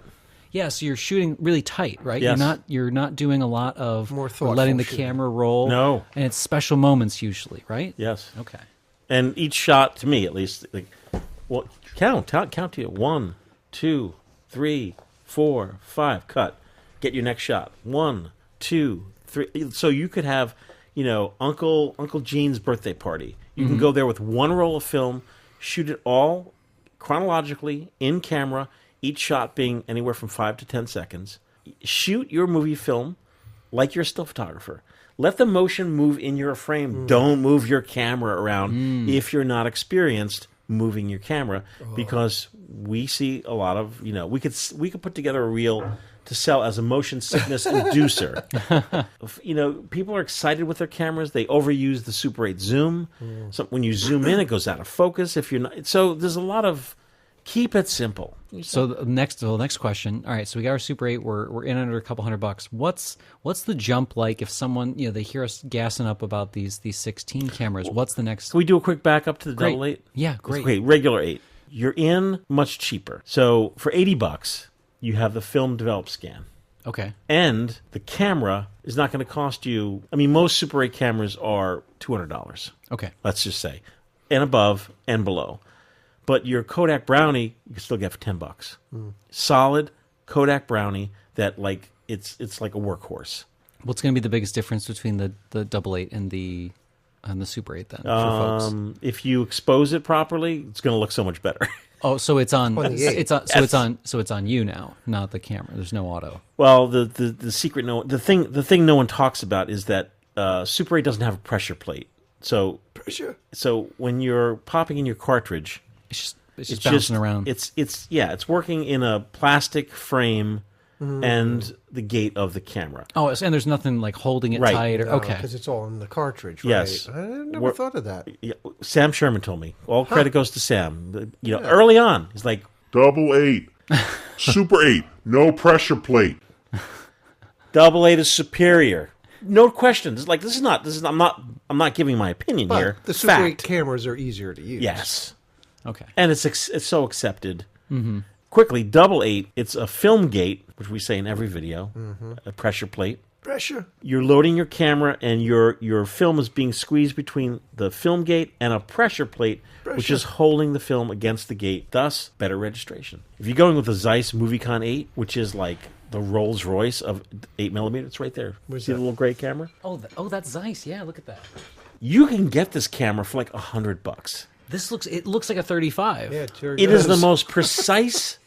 Yeah, so you're shooting really tight, right? Yes. You're not doing a lot of More thoughtful letting the shooting. camera roll. No. And it's special moments usually, right? Yes. Okay. And each shot, to me at least, like, well, count to you. 1, 2, 3, 4, 5, cut. Get your next shot. 1, 2, 3. So you could have, Uncle Gene's birthday party. You can go there with one roll of film, shoot it all chronologically in camera, each shot being anywhere from 5 to 10 seconds. Shoot your movie film like you're a still photographer. Let the motion move in your frame. Don't move your camera around if you're not experienced moving your camera, because we see a lot of, we could put together a reel to sell as a motion sickness inducer. People are excited with their cameras. They overuse the Super 8 zoom. So when you zoom in, it goes out of focus. If you're not, so there's a lot of keep it simple. So the next question. All right, so we got our Super 8. We're in under a couple $100. What's the jump like if someone they hear us gassing up about these 16 cameras? What's the next? Can we do a quick backup to the Great. double 8? Yeah, great. Okay, regular 8. You're in much cheaper. So for $80, you have the film develop scan. Okay. And the camera is not going to cost you. I mean, most Super 8 cameras are $200. Okay. Let's just say, and above and below. But your Kodak Brownie, you can still get for $10. Solid Kodak Brownie that it's like a workhorse. What's going to be the biggest difference between the 8 and the Super 8 then for folks? If you expose it properly, it's going to look so much better. Oh, so it's on. On the 8. It's on you now, not the camera. There's no auto. Well, the secret the thing no one talks about is that Super 8 doesn't have a pressure plate. So when you're popping in your cartridge, It's just bouncing around. It's working in a plastic frame and the gate of the camera. Oh, and there's nothing like holding it Right. tight. Okay. Because it's all in the cartridge, right? Yes. I never thought of that. Yeah, Sam Sherman told me. All credit goes to Sam. Early on, he's like, 888. Super 8. No pressure plate. 8 is superior. No question. I'm not giving my opinion But here. the Super 8 Fact. cameras are easier to use. Yes. Okay. And it's so accepted. Quickly, 8, it's a film gate, which we say in every video, a pressure plate. Pressure. You're loading your camera, and your film is being squeezed between the film gate and a pressure plate, which is holding the film against the gate. Thus, better registration. If you're going with the Zeiss Moviecon 8, which is like the Rolls Royce of 8mm, it's right there. Where's See that? the little gray camera? Oh, that's Zeiss. Yeah, look at that. You can get this camera for like $100. It looks like a 35. Yeah, it sure It is the does. most precise,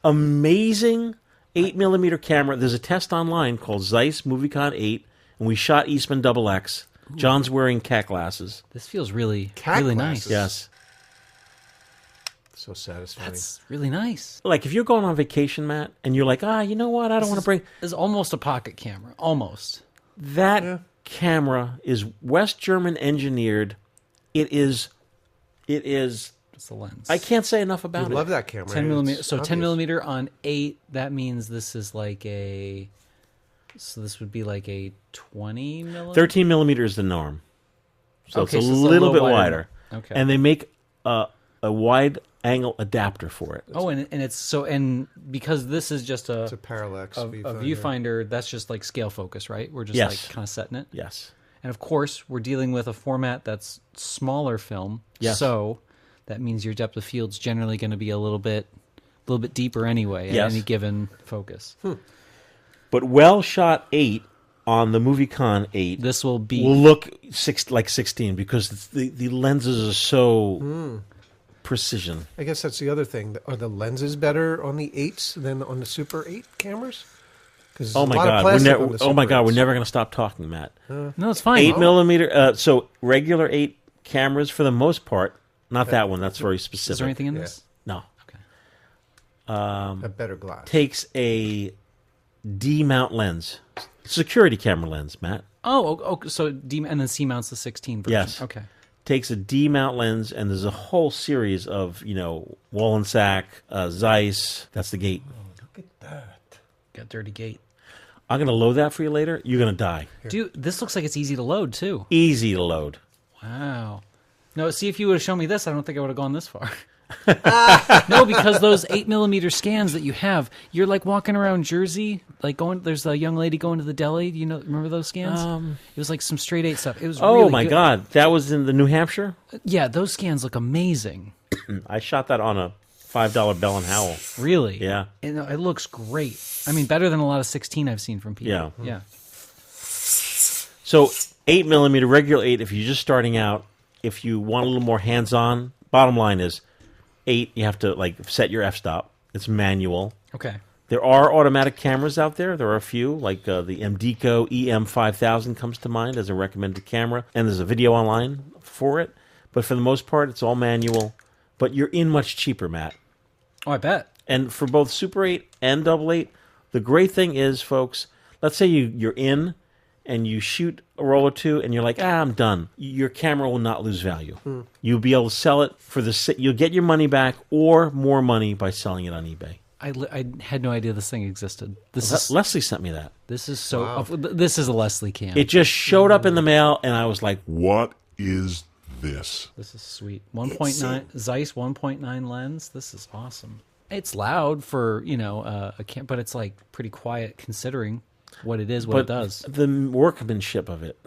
amazing 8mm camera. There's a test online called Zeiss Moviecon 8, and we shot Eastman XX. John's wearing cat glasses. This feels really Cat really glasses. nice. Yes. So satisfying. That's really nice. Like if you're going on vacation, Matt, and you're like, you know what? I don't want to bring... This is almost a pocket camera. Almost. That camera is West German engineered. It is... It's the lens. I can't say enough about I it. love that camera. 10 millimeter. It's So 10 obvious. millimeter on 8. That means this is like a. So this would be like a 20 millimeter. 13mm is the norm. So Okay, it's a so it's a little little bit wider. wider. Okay. And they make a wide angle adapter for it. Oh, and it's so, and because this is just It's a parallax a viewfinder, that's just like scale focus, right? We're just Yes. like kind of setting it. Yes. And of course, we're dealing with a format that's smaller film. Yes. So that means your depth of field's generally going to be a little bit deeper anyway at Yes. any given focus. But well shot 8 on the Moviecon 8 This will be will look like 16 because the lenses are so precision. I guess that's the other thing. Are the lenses better on the 8s than on the Super 8 cameras? Because Oh my God! We're never going to stop talking, Matt. no, it's fine. 8mm. So regular 8 cameras for the most part. Not that one. That's very specific. Is there anything in Yeah. this? No. Okay. A better glass. Takes a D mount lens, security camera lens, Matt. Oh, so D and then C mounts the 16 version. Yes. Okay. Takes a D mount lens, and there's a whole series of Wallensack, Zeiss. That's the gate. Look at that. Got dirty gate. I'm gonna load that for you later. You're gonna die. Dude, this looks like it's easy to load too. Easy to load. Wow. No, see, if you would have shown me this, I don't think I would have gone this far. No, because those 8mm scans that you have, you're like walking around Jersey, like there's a young lady going to the deli. Remember those scans? It was like some straight 8 stuff. It was Oh really my good. God, that was in the New Hampshire. Yeah, those scans look amazing. I shot that on a $5 Bell and Howell. Really? Yeah. And it looks great. I mean, better than a lot of 16 I've seen from people. Yeah. Yeah. So 8mm regular 8. If you're just starting out, if you want a little more hands-on, bottom line is 8. You have to set your f-stop. It's manual. Okay. There are automatic cameras out there. There are a few, like the MDeco EM5000 comes to mind as a recommended camera, and there's a video online for it. But for the most part, it's all manual. But you're in much cheaper, Matt. Oh, I bet. And for both Super 8 and 888, the great thing is, folks, let's say you're in and you shoot a roll or two and you're like, I'm done. Your camera will not lose value. You'll be able to sell it you'll get your money back or more money by selling it on eBay. I had no idea this thing existed. This Leslie sent me that. is so. This is a Leslie cam. It just showed up in the mail, and I was like, What is this? This is sweet. 1.9 Zeiss 1.9 lens. This is awesome. It's loud for a cam, but it's like pretty quiet considering what it is, what it does. the workmanship of it.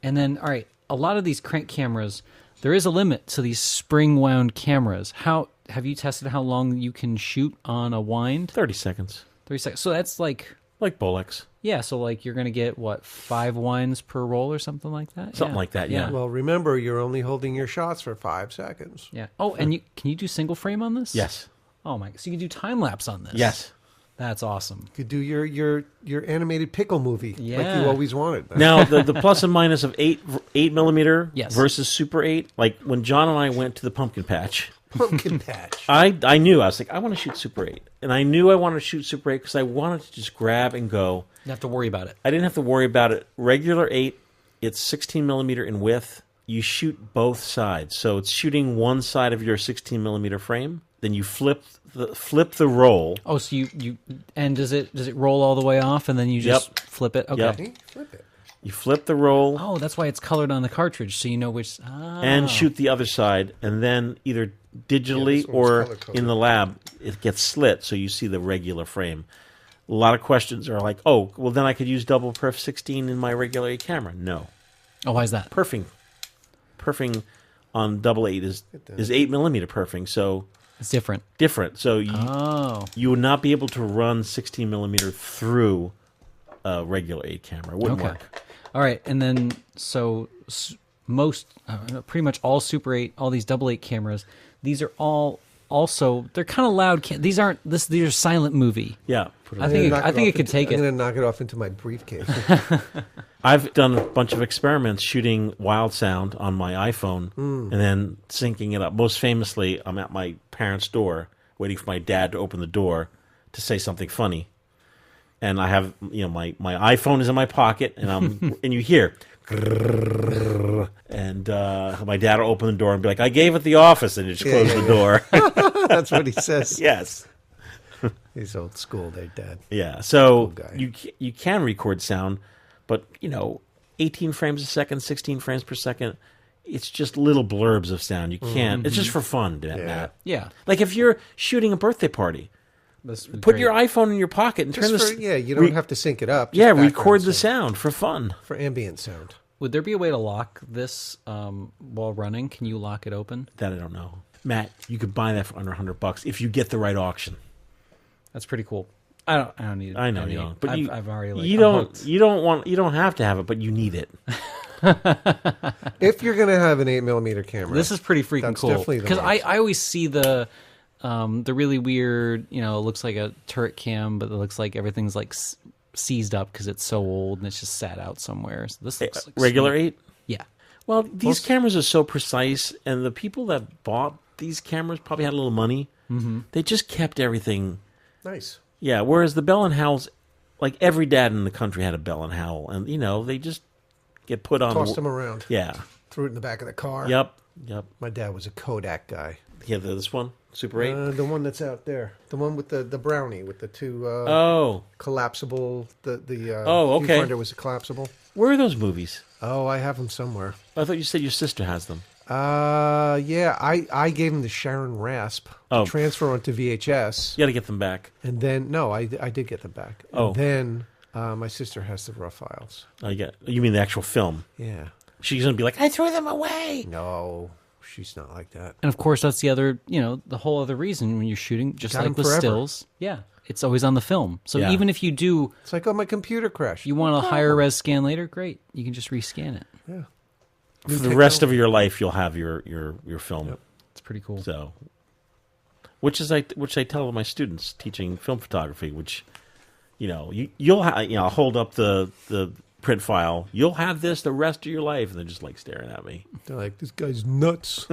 And then, all right, a lot of these crank cameras, There is a limit to these spring-wound cameras. How have you tested how long you can shoot on a wind? 30 seconds. 30 seconds. So that's like Bolex. yeah. So like you're gonna get what 5 winds per roll or something like that. Something like that, yeah. Well, remember, you're only holding your shots for 5 seconds. Yeah. Oh, and can you do single frame on this? Yes. Oh my. So you can do time lapse on this. Yes. That's awesome. You could do your animated pickle movie like Yeah. you always wanted. Now, the plus and minus of 8mm Yes. versus Super 8, like when John and I went to the pumpkin patch, Pumpkin patch. I knew, I was like, I want to shoot Super 8. And I knew I wanted to shoot Super 8 because I wanted to just grab and go. You have to worry about it. I didn't have to worry about it. Regular 8, it's 16mm in width. You shoot both sides. So it's shooting one side of your 16mm frame. Then you flip the roll. Oh, so you and does it roll all the way off and then you just Yep. flip it? Okay. Yep. Hey, flip it. You flip the roll Oh, that's why it's colored on the cartridge, so you know which. Ah. and shoot the other side. And then either digitally this one's or color-coded. in the lab, it gets slit so you see the regular frame. A lot of questions are like, oh, well, then I could use double perf 16 in my regular 8 camera. No. Oh, why is that? Perfing on double 8 is 8mm perfing, so It's different. different. So Oh. you would not be able to run 16mm through a regular 8 camera. It wouldn't Okay. work. All right, and then so most, pretty much all Super 8, all these double 8 cameras, these are all also they're kind of loud. These aren't this. These are silent movie. Yeah. Put it I on. think Knock I think off it could into- take I'm it. going to knock it off into my briefcase. I've done a bunch of experiments shooting wild sound on my iPhone and then syncing it up. Most famously, I'm at my parents' door waiting for my dad to open the door to say something funny. And I have, my iPhone is in my pocket and and you hear and my dad will open the door and be like, I gave it the office, and just close the door. That's what he says. Yes. He's old school there, Dad. Yeah. So guy. you can record sound, but 18 frames a second, 16 frames per second, it's just little blurbs of sound. You can't. It's just for fun, Matt. Yeah. Like if you're shooting a birthday party, That's put your iPhone in your pocket and turn Just this. for, you don't have to sync it up. Just Yeah, background record the sound. sound for fun. For ambient sound. Would there be a way to lock this while running? Can you lock it open? That I don't know. Matt, you could buy that for under $100 if you get the right auction. That's pretty cool. I don't need it. I know you don't, but I've already you don't have to have it, but you need it. If you're going to have an 8mm camera. This is pretty freaking That's cool definitely the because most. I always see the really weird, it looks like a turret cam, but it looks like everything's like seized up because it's so old and it's just sat out somewhere. So this looks like Regular sweet. 8. Yeah. Well, these cameras are so precise, and the people that bought these cameras probably had a little money. Mm-hmm. They just kept everything. Nice. Yeah, whereas the Bell and Howells, like every dad in the country had a Bell and Howell, and they just get put on. Tossed them around. Yeah. Threw it in the back of the car. Yep. My dad was a Kodak guy. Yeah, this one, Super 8. The one that's out there. The one with the brownie with the two collapsible. The Oh, okay. viewfinder was collapsible. Where are those movies? Oh, I have them somewhere. I thought you said your sister has them. Yeah, I gave him to Sharon Rasp to transfer onto VHS. You got to get them back. And then, no, I did get them back. And then my sister has the raw files. You mean the actual film? Yeah. She's going to be like, I threw them away. No, she's not like that. And of course, that's the other, the whole other reason when you're shooting, just Got like 'em with forever. stills. Yeah. It's always on the film. So Yeah. even if you do, It's like, oh, my computer crashed. you want a higher res scan later, great. You can just rescan it. Yeah. For the rest of your life, you'll have your film. Yep. It's pretty cool. So, which I tell my students teaching film photography, which you'll I'll hold up the print file. You'll have this the rest of your life, and they're just like staring at me. They're like, this guy's nuts.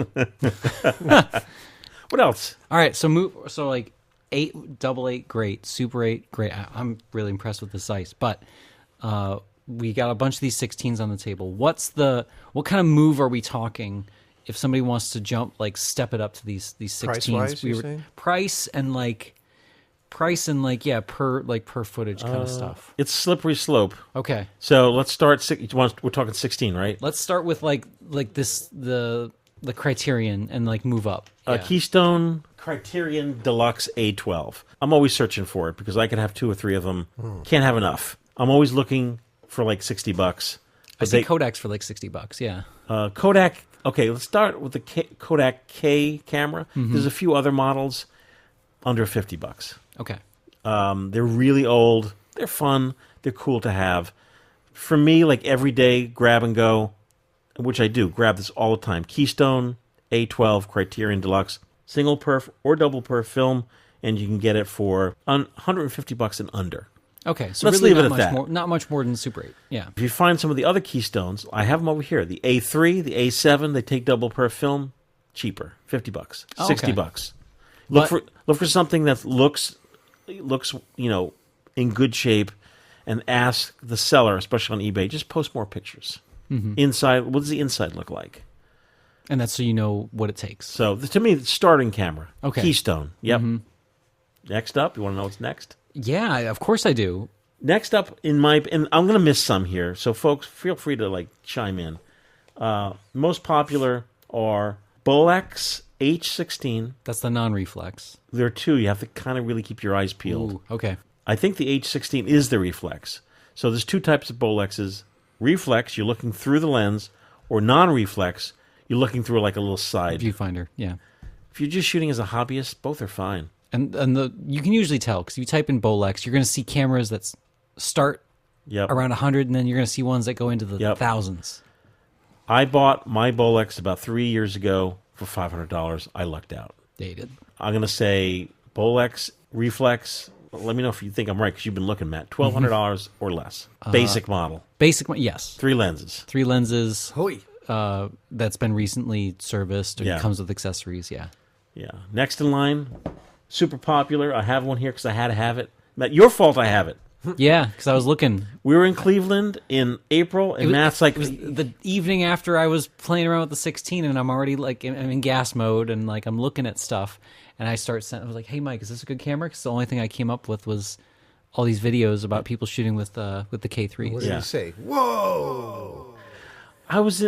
What else? All right, so like 8, double 8, great. Super 8, great. I'm really impressed with the size, but we got a bunch of these 16s on the table. What kind of move are we talking if somebody wants to jump, like step it up to these 16s? Price-wise, you're saying? Price and per footage kind of stuff. It's slippery slope. Okay, So let's start. We're talking 16, right? let's start with like this the Criterion and like move up. Yeah. Keystone Criterion Deluxe A12. I'm always searching for it because I can have 2 or 3 of them. Can't have enough. I'm always looking for like $60 I see Kodaks for like $60. Yeah. Kodak. Okay, let's start with the Kodak K camera. There's a few other models under $50. Okay. They're really old. They're fun. They're cool to have. For me, like everyday grab and go, which I do, grab this all the time. Keystone A12 Criterion Deluxe, single perf or double perf film, and you can get it for $150 and under. Okay, so let's really leave it not at much that. more, not much more than Super 8. Yeah. If you find some of the other Keystones, I have them over here. The A3, the A7, they take double perf film, cheaper, $50, Oh, okay. $60. But- Look for something that looks in good shape, and ask the seller, especially on eBay, just post more pictures. Inside, what does the inside look like? And that's so you know what it takes. So to me, the starting camera, Okay. Keystone. Yep. Next up, you want to know what's next? Yeah, of course I do. Next up, and I'm going to miss some here, so folks, feel free to chime in. Most popular are Bolex H16. That's the non-reflex. There are two. You have to kind of really keep your eyes peeled. Ooh, okay. I think the H16 is the reflex. So there's two types of Bolexes. Reflex, you're looking through the lens, or non-reflex, you're looking through like a little side. Viewfinder, yeah. If you're just shooting as a hobbyist, both are fine. And you can usually tell, because if you type in Bolex, you're going to see cameras that start Yep. around 100, and then you're going to see ones that go into the Yep. thousands. I bought my Bolex about 3 years ago for $500. I lucked out. Dated. I'm going to say Bolex Reflex. Let me know if you think I'm right, because you've been looking, Matt. $1,200 or less. Basic model. Basic one, yes. 3 lenses. 3 lenses. Hoi. That's been recently serviced, or Yeah. comes with accessories, yeah. Yeah. Next in line, super popular. I have one here because I had to have it. Matt, your fault I have it. Yeah, because I was looking. We were in Cleveland in April, and Matt's like, It was the evening after I was playing around with the 16, and I'm already I'm in gas mode, and I'm looking at stuff, and I was like, "Hey, Mike, is this a good camera?" Because the only thing I came up with was all these videos about people shooting with the K3s. What did Yeah. he say? Whoa! I was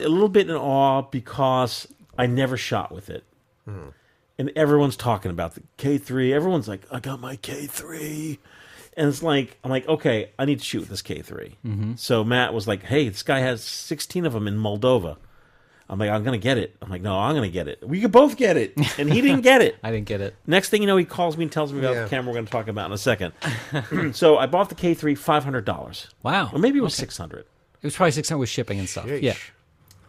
a little bit in awe because I never shot with it. And everyone's talking about the K3. Everyone's like, I got my K3. And it's like, I'm like, okay, I need to shoot with this K3. So Matt was like, hey, this guy has 16 of them in Moldova. I'm like, I'm going to get it. I'm like, no, I'm going to get it. We could both get it. And he didn't get it. I didn't get it. Next thing you know, he calls me and tells me about Yeah. the camera we're going to talk about in a second. So I bought the K3 $500. Wow. Or maybe it was $600. It was probably 600 with shipping and stuff. Yeesh. Yeah,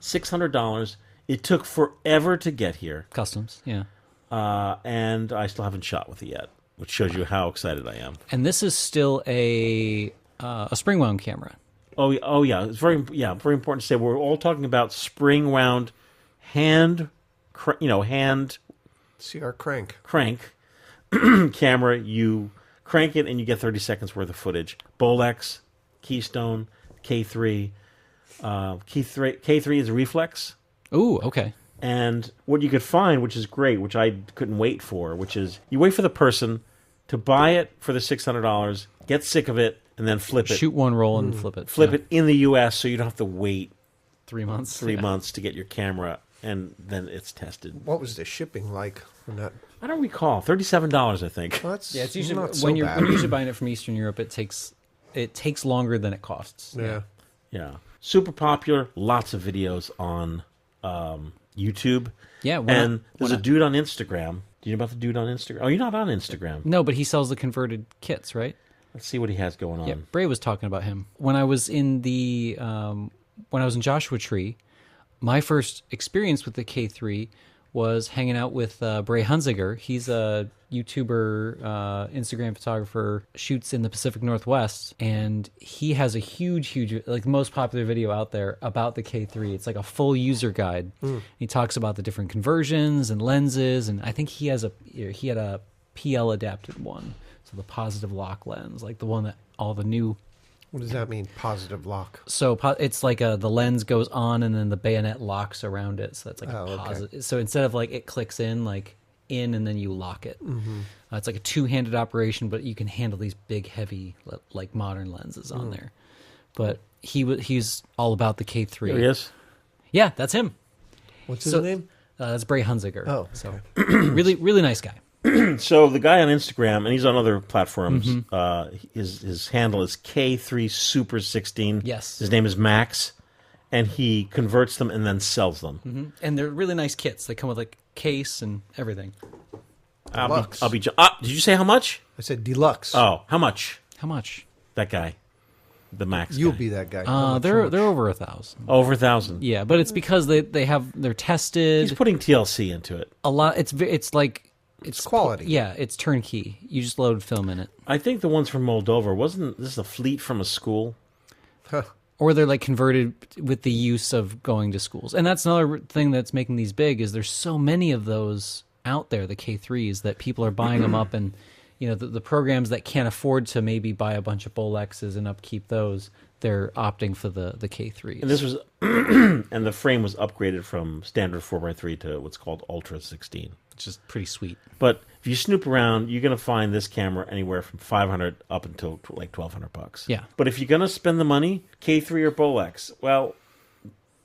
$600. It took forever to get here. customs. Yeah, And I still haven't shot with it yet, which shows you how excited I am. and this is still a spring wound camera. Oh yeah, it's very important to say we're all talking about spring wound hand See our crank. crank camera. You crank it and you get 30 seconds worth of footage. Bolex, Keystone, K3. K3 is a reflex. Ooh, okay. And what you could find, which is great, which I couldn't wait for, which is you wait for the person to buy it for the $600, get sick of it, and then flip it. Shoot one roll and flip it. Flip Yeah. it in the U.S. so you don't have to wait 3 months. 3 Yeah. months to get your camera, and then it's tested. What was the shipping like on that? I don't recall. $37, I think. Well, that's Yeah, it's usually not so when you're bad. when you're usually buying it from Eastern Europe. It takes longer than it costs. Yeah. Yeah. Super popular. Lots of videos on YouTube. Yeah, why And not? there's Why a not? dude on Instagram. Do you know about the dude on Instagram? Oh, you're not on Instagram. No, but he sells the converted kits, right? Let's see what he has going on. Yeah, Bray was talking about him when I was in Joshua Tree. My first experience with the K3 was hanging out with Bray Hunziger. He's a YouTuber, Instagram photographer, shoots in the Pacific Northwest, and he has a huge, like the most popular video out there about the K3. It's like a full user guide. He talks about the different conversions and lenses, and I think he had a PL adapted one, so the positive lock lens, like the one that all the new. What does that mean? Positive lock. So it's like the lens goes on and then the bayonet locks around it. So that's like a okay. positive. So instead of like it clicks in and then you lock it. It's like a two-handed operation, but you can handle these big, heavy, like modern lenses on there. But he's all about the K3. There he is. Yeah, that's him. What's his So- name? That's Bray Hunziger. Oh, so really, really nice guy. So the guy on Instagram, and he's on other platforms, his handle is K3Super16. Yes. His name is Max, and he converts them and then sells them. And they're really nice kits. They come with like case and everything. Deluxe. Did you say how much? I said deluxe. Oh, how much? How much? That guy. The Max You'll guy. be that guy. How much, They're how much? over 1,000. Over 1,000. Yeah, but it's because they're tested. He's putting TLC into it. A lot. It's like it's quality. Yeah, it's turnkey. You just load film in it, I think the ones from Moldova, wasn't this a fleet from a school? or they're like converted with the use of going to schools. And that's another thing that's making these big is there's so many of those out there, the K3s, that people are buying them up, and the programs that can't afford to maybe buy a bunch of Bolexes and upkeep those, they're opting for the K3s. And this was, and the frame was upgraded from standard 4x3 to what's called Ultra 16. which is pretty sweet. But if you snoop around, you're going to find this camera anywhere from $500 up until like $1,200. Yeah. But if you're going to spend the money, K3 or Bolex, well,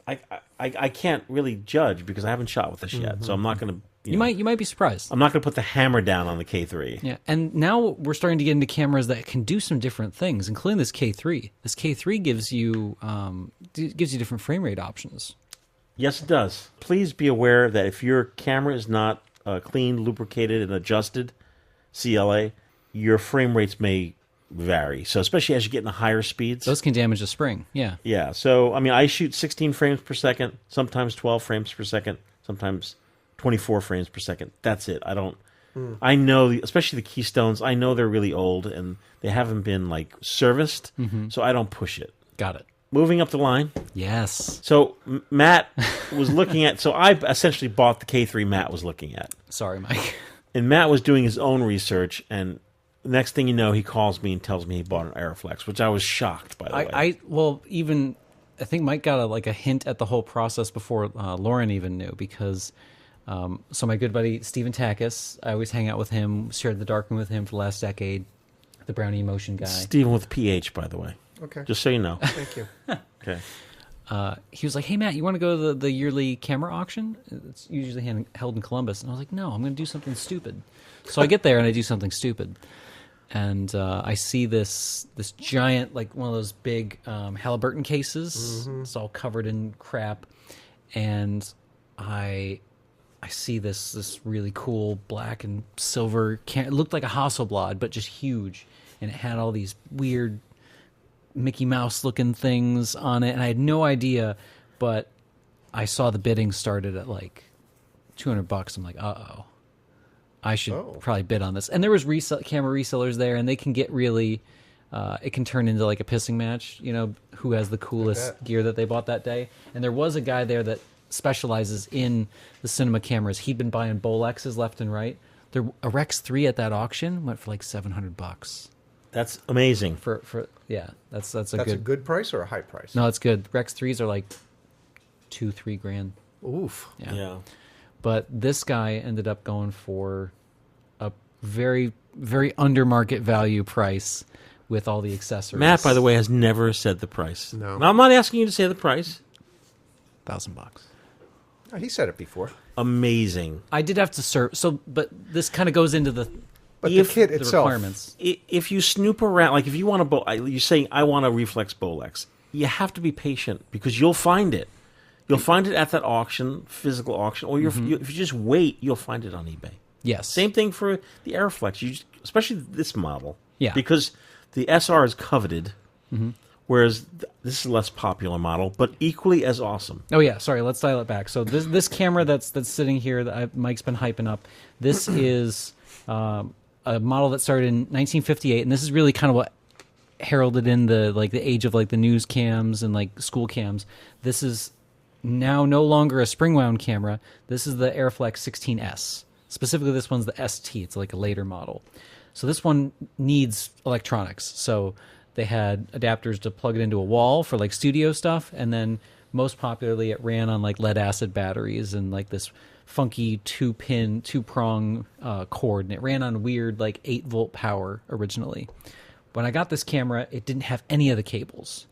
I can't really judge because I haven't shot with this yet, so I'm not going to. You might be surprised. I'm not going to put the hammer down on the K3. Yeah, and now we're starting to get into cameras that can do some different things, including this K3. This K3 gives you different frame rate options. Yes, it does. Please be aware that if your camera is not cleaned, lubricated, and adjusted, CLA, your frame rates may vary. So especially as you get into higher speeds. Those can damage the spring. Yeah. Yeah. So, I mean, I shoot 16 frames per second, sometimes 12 frames per second, sometimes 24 frames per second. That's it. I don't... I know, especially the Keystones, I know they're really old and they haven't been, like, serviced, so I don't push it. Got it. Moving up the line. Yes. So, Matt was looking at... So, I essentially bought the K3 Matt was looking at. Sorry, Mike. And Matt was doing his own research, and next thing you know, he calls me and tells me he bought an Arriflex, which I was shocked, by the way. I think Mike got a hint at the whole process before Lauren even knew, because... so my good buddy Stephen Takis, I always hang out with him, shared the darkroom with him for the last decade, the Brownie Motion guy. Stephen with PH, by the way. Okay. Just so you know. Thank you. Okay. He was like, "Hey Matt, you want to go to the yearly camera auction? It's usually held in Columbus." And I was like, "No, I'm going to do something stupid." So I get there and I do something stupid, and I see this giant, like one of those big Halliburton cases. It's all covered in crap, and I see this really cool black and silver it looked like a Hasselblad, but just huge, and it had all these weird Mickey Mouse looking things on it, and I had no idea, but I saw the bidding started at like $200. I'm like, I should probably bid on this. And there was camera resellers there, and they can get really it can turn into like a pissing match, who has the coolest gear that they bought that day. And there was a guy there that specializes in the cinema cameras. He'd been buying Bolexes left and right. A Rex 3 at that auction went for like $700. That's amazing. That's a good price or a high price? No, it's good. Rex 3s are like $2-3 grand. Oof. Yeah. But this guy ended up going for a very, very under market value price with all the accessories. Matt, by the way, has never said the price. No. Now, I'm not asking you to say the price. $1,000. Oh, he said it before. Amazing. I did have to serve. So, but this kind of goes into the the kit the itself. requirements. If you snoop around, like if you want you're saying, I want a Reflex Bolex, you have to be patient because you'll find it. You'll find it at that auction, physical auction, or if you just wait, you'll find it on eBay. Yes. Same thing for the Arriflex, especially this model. Yeah. Because the SR is coveted, whereas this is a less popular model, but equally as awesome. Oh yeah, sorry. Let's dial it back. So this camera that's sitting here that Mike's been hyping up. This is a model that started in 1958, and this is really kind of what heralded in the age of like the news cams and like school cams. This is now no longer a spring wound camera. This is the Arriflex 16S. Specifically, this one's the ST. It's like a later model. So this one needs electronics. So they had adapters to plug it into a wall for like studio stuff, and then most popularly it ran on like lead acid batteries and like this funky two-prong cord, and it ran on weird like 8-volt power originally. When I got this camera, it didn't have any of the cables.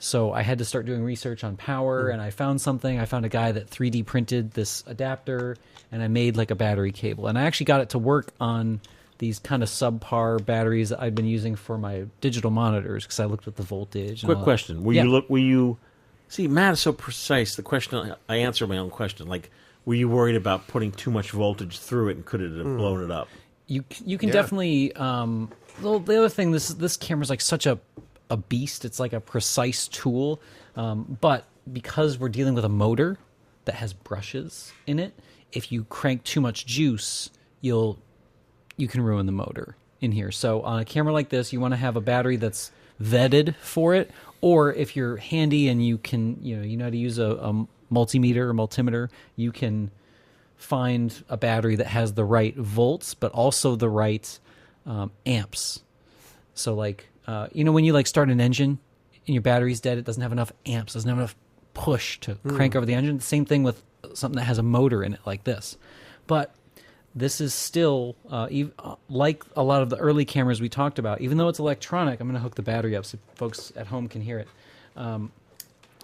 So I had to start doing research on power, and I found something. I found a guy that 3D printed this adapter, and I made like a battery cable. And I actually got it to work on these kind of subpar batteries that I'd been using for my digital monitors because I looked at the voltage. Quick question: Were Yeah. you? See, Matt is so precise. The question I answer my own question. Like, were you worried about putting too much voltage through it, and could it have blown it up? You can definitely. The other thing, this camera's like such a beast. It's like a precise tool, but because we're dealing with a motor that has brushes in it, if you crank too much juice, you can ruin the motor in here. So on a camera like this, you want to have a battery that's vetted for it, or if you're handy and you know how to use a multimeter or multimeter, you can find a battery that has the right volts, but also the right amps. So like, when you like start an engine and your battery's dead, it doesn't have enough amps, doesn't have enough push to crank over the engine. The same thing with something that has a motor in it like this. But this is still, like a lot of the early cameras we talked about, even though it's electronic, I'm going to hook the battery up so folks at home can hear it.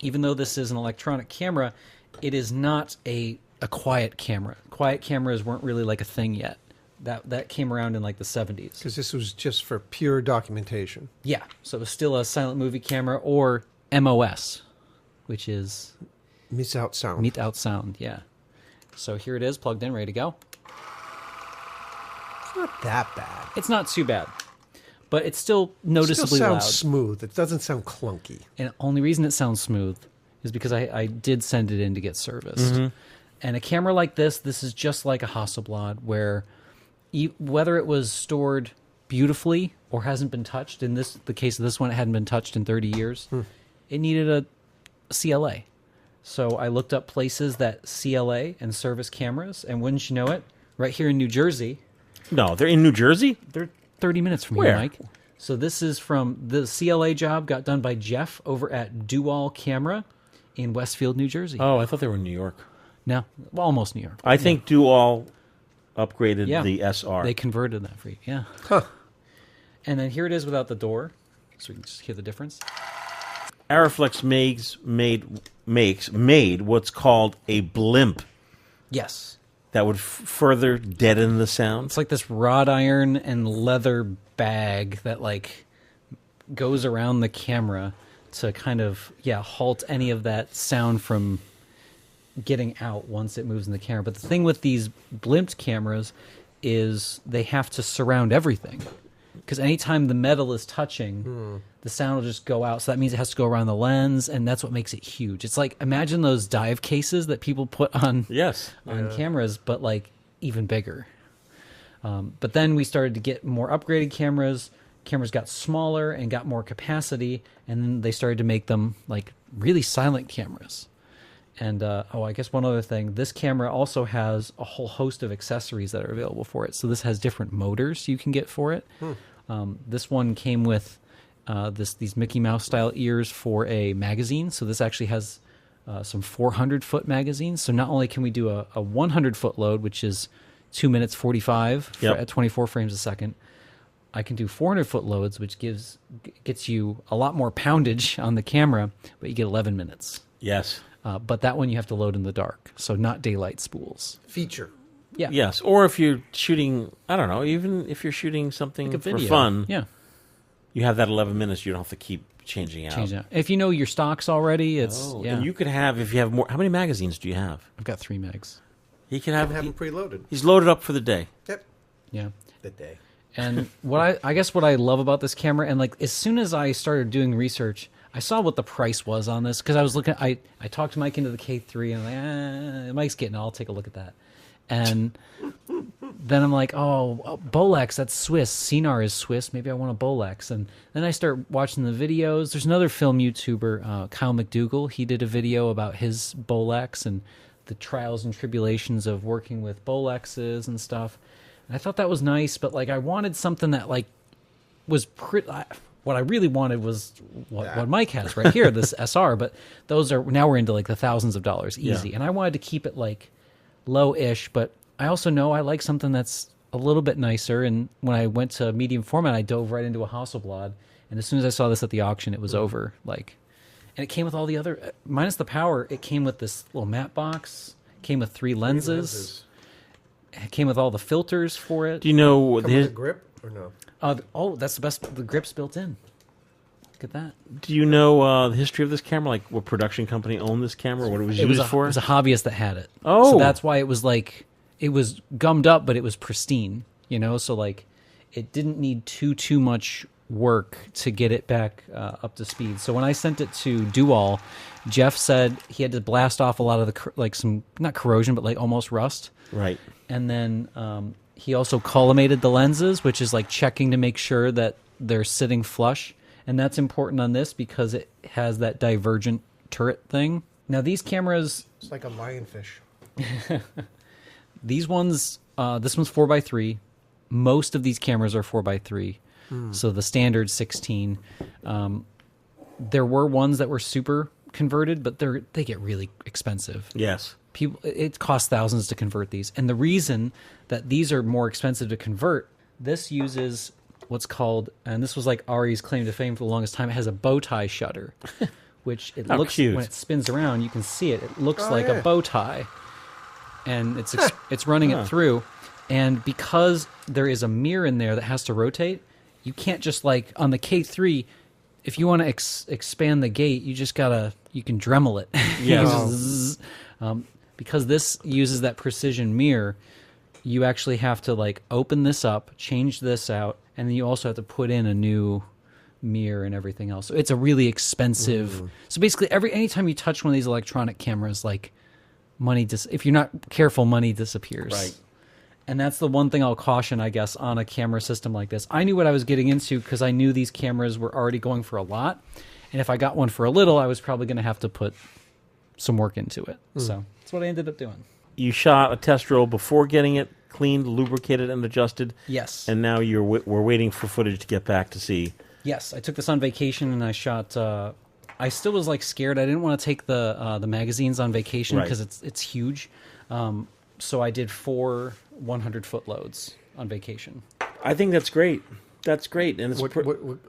Even though this is an electronic camera, it is not a quiet camera. Quiet cameras weren't really like a thing yet. That came around in like the 70s. Because this was just for pure documentation. Yeah, so it was still a silent movie camera, or MOS, which is Without sound. without sound, yeah. So here it is, plugged in, ready to go. It's not that bad. It's not too bad, but it's still noticeably It still loud. sounds smooth. It doesn't sound clunky. And the only reason it sounds smooth is because I did send it in to get serviced. And a camera like this is just like a Hasselblad, where whether it was stored beautifully or hasn't been touched, in the case of this one, it hadn't been touched in 30 years, it needed a CLA. So I looked up places that CLA and service cameras, and wouldn't you know it, right here in New Jersey. No, they're in New Jersey. They're 30 minutes from Where? here, Mike. So this is from the CLA job got done by Jeff over at Dual Camera in Westfield, New Jersey. Oh, I thought they were in New York. No, well, almost New York. I think Dual upgraded Yeah. the SR. They converted that for you, yeah. Huh. And then here it is without the door, so we can just hear the difference. Arriflex made what's called a blimp Yes. that would further deaden the sound. It's like this wrought iron and leather bag that like goes around the camera to kind of halt any of that sound from getting out once it moves in the camera. But the thing with these blimped cameras is they have to surround everything, because anytime the metal is touching, the sound will just go out. So that means it has to go around the lens, and that's what makes it huge. It's like, imagine those dive cases that people put on Yes. cameras, but like even bigger. But then we started to get more upgraded cameras. Cameras got smaller and got more capacity, and then they started to make them like really silent cameras. And I guess one other thing, this camera also has a whole host of accessories that are available for it. So this has different motors you can get for it. This one came with these Mickey Mouse style ears for a magazine. So this actually has some 400-foot magazines. So not only can we do a 100-foot load, which is 2 minutes 45 at 24 frames a second, I can do 400-foot loads, which gets you a lot more poundage on the camera, but you get 11 minutes. Yes. But that one you have to load in the dark, so not daylight spools. Feature. Yeah. Yes. Or if you're shooting, I don't know, even if you're shooting something Like a for video. fun, Yeah. you have that 11 minutes. You don't have to keep changing out. Change that. If you know your stocks already, it's Oh, yeah. and you could have, if you have more, how many magazines do you have? I've got 3 megs. He can Have have, them preloaded. he's loaded up for the day. Yep. Yeah. The day. And what I guess what I love about this camera, and like as soon as I started doing research, I saw what the price was on this, because I was looking. I talked Mike into the K3, and I'm like, Mike's getting it. I'll take a look at that. And then I'm like, oh, Bolex, that's Swiss. Cinar is Swiss. Maybe I want a Bolex. And then I start watching the videos. There's another film YouTuber, Kyle McDougall. He did a video about his Bolex and the trials and tribulations of working with Bolexes and stuff. And I thought that was nice, but like I wanted something that like was pretty. What I really wanted was what Mike has right here, this SR. But those are now we're into like the thousands of dollars easy, and I wanted to keep it like low-ish. But I also know I like something that's a little bit nicer. And when I went to medium format, I dove right into a Hasselblad. And as soon as I saw this at the auction, it was over. Like, And it came with all the other, minus the power, it came with this little matte box, came with 3 lenses. It came with all the filters for it. Do you know Come with a grip or no? That's the best. The grip's built in. Look at that. Do you know the history of this camera? Like what production company owned this camera? What it was used for? It was a hobbyist that had it. Oh. So that's why it was like, it was gummed up, but it was pristine, you know? So like, it didn't need too much work to get it back up to speed. So when I sent it to Dual, Jeff said he had to blast off a lot of the, like some, not corrosion, but like almost rust. Right. And then he also collimated the lenses, which is like checking to make sure that they're sitting flush. And that's important on this because it has that divergent turret thing. Now these cameras... It's like a lionfish. These ones, this one's 4x3. Most of these cameras are 4x3. So the standard 16. There were ones that were super converted, but they get really expensive. Yes. It costs thousands to convert these. And the reason that these are more expensive to convert, this uses what's called, and this was like Ari's claim to fame for the longest time, it has a bow tie shutter, which it How looks, cute. when it spins around, you can see it. It looks like a bow tie. And it's running it through. And because there is a mirror in there that has to rotate, you can't just like, on the K3, if you want to expand the gate, you can Dremel it. Yes. Because this uses that precision mirror, you actually have to like open this up, change this out, and then you also have to put in a new mirror and everything else. So it's a really expensive. So basically, anytime you touch one of these electronic cameras, like if you're not careful, money disappears. Right. And that's the one thing I'll caution, I guess, on a camera system like this. I knew what I was getting into because I knew these cameras were already going for a lot. And if I got one for a little, I was probably going to have to put some work into it. So that's what I ended up doing. You shot a test roll before getting it cleaned, lubricated, and adjusted. Yes. And now we're waiting for footage to get back to see. Yes, I took this on vacation and I shot. I still was like scared. I didn't want to take the magazines on vacation because it's huge. So I did 4 100-foot loads on vacation. I think that's great. That's great. And it's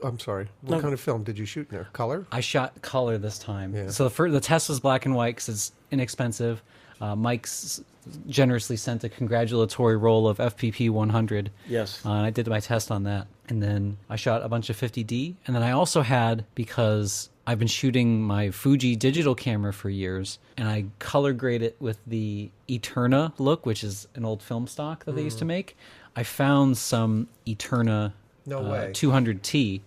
I'm sorry. What kind of film did you shoot in there? Color? I shot color this time. Yeah. So the test was black and white because it's inexpensive. Mike's generously sent a congratulatory roll of FPP 100. Yes. And I did my test on that. And then I shot a bunch of 50D. And then I also had, because I've been shooting my Fuji digital camera for years, and I color grade it with the Eterna look, which is an old film stock that they used to make. I found some Eterna 200T,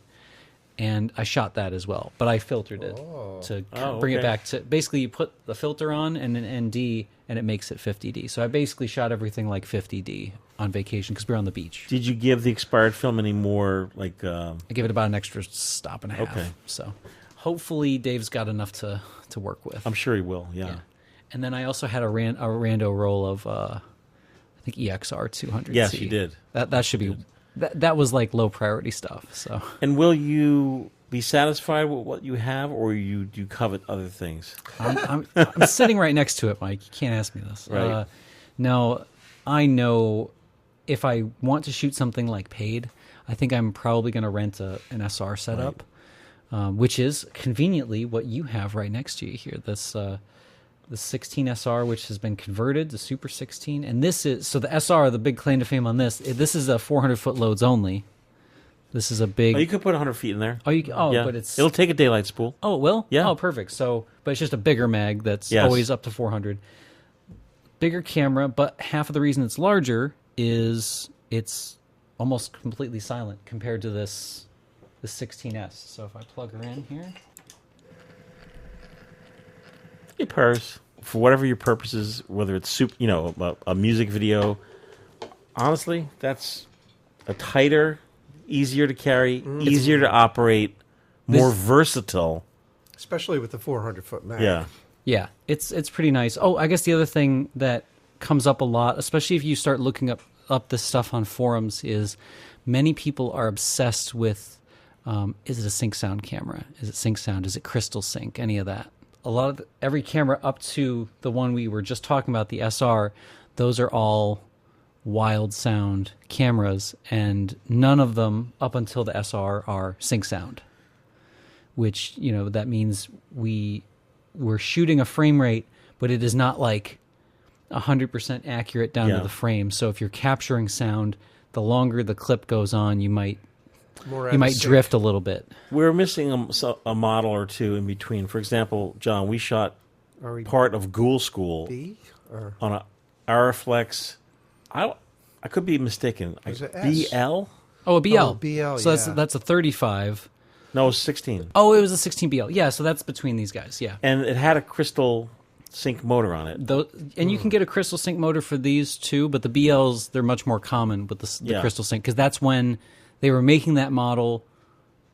and I shot that as well. But I filtered it to bring it back to... Basically, you put the filter on and an ND, and it makes it 50D. So I basically shot everything like 50D on vacation because we were on the beach. Did you give the expired film any more, like... I give it about an extra stop and a half. Okay. So hopefully Dave's got enough to work with. I'm sure he will, yeah. And then I also had a rando roll of, I think, EXR 200C. Yes, you did. That should be... That was like low priority stuff. So. And will you be satisfied with what you have, or do you covet other things? I'm sitting right next to it, Mike. You can't ask me this. Right. No, I know if I want to shoot something like paid, I think I'm probably going to rent an SR setup, which is conveniently what you have right next to you here. This the 16 SR, which has been converted to Super 16, and this is so the SR. The big claim to fame on this is a 400-foot loads only. This is a big. Oh, you could put 100 feet in there. Yeah. But it'll take a daylight spool. Oh, it will? Yeah. Oh, perfect. So, but it's just a bigger mag that's always up to 400. Bigger camera, but half of the reason it's larger is it's almost completely silent compared to the 16S. So if I plug her in here. It purrs for whatever your purposes, whether it's a music video. Honestly, that's a tighter, easier to carry, easier to operate, more versatile. Especially with the 400-foot mag. Yeah. Yeah, it's pretty nice. Oh, I guess the other thing that comes up a lot, especially if you start looking up this stuff on forums, is many people are obsessed with, is it a sync sound camera? Is it sync sound? Is it crystal sync? Any of that? Every camera up to the one we were just talking about, the SR, those are all wild sound cameras, and none of them up until the SR are sync sound. which, that means we're shooting a frame rate, but it is not like 100% accurate down to the frame. So if you're capturing sound, the longer the clip goes on, you might drift a little bit. We're missing a model or two in between. For example, John, we shot part of Ghoul School on a Arriflex. I could be mistaken. BL? Oh, a BL. Oh, BL, so that's a 35. No, it was 16. Oh, it was a 16 BL. Yeah, so that's between these guys, yeah. And it had a crystal sync motor on it. And you can get a crystal sync motor for these too, but the BLs, they're much more common with the crystal sync, because that's when they were making that model,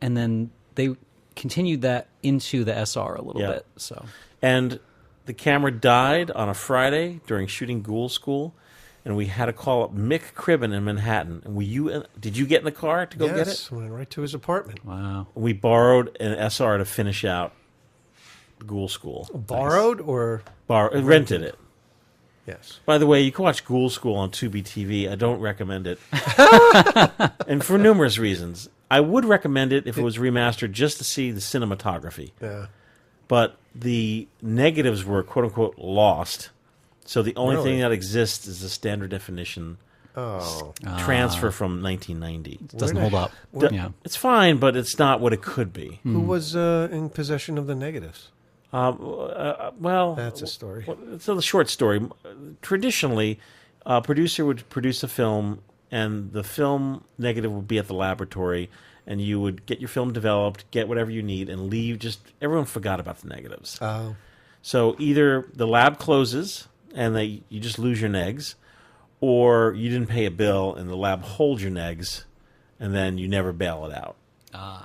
and then they continued that into the SR a little bit. So, and the camera died on a Friday during shooting Ghoul School, and we had to call up Mick Cribben in Manhattan. And did you get in the car to go get it? Yes, went right to his apartment. Wow. We borrowed an SR to finish out Ghoul School. Borrowed or rented it? Yes. By the way, you can watch Ghoul School on Tubi TV. I don't recommend it. And for numerous reasons. I would recommend it if it was remastered just to see the cinematography. Yeah. But the negatives were quote-unquote lost. So the only thing that exists is a standard definition transfer from 1990. It doesn't hold up. Yeah. It's fine, but it's not what it could be. Who was in possession of the negatives? Well, that's a story. It's a short story. Traditionally, a producer would produce a film, and the film negative would be at the laboratory, and you would get your film developed, get whatever you need, and leave. Just everyone forgot about the negatives. Oh. So either the lab closes and you just lose your negs, or you didn't pay a bill and the lab holds your negs, and then you never bail it out.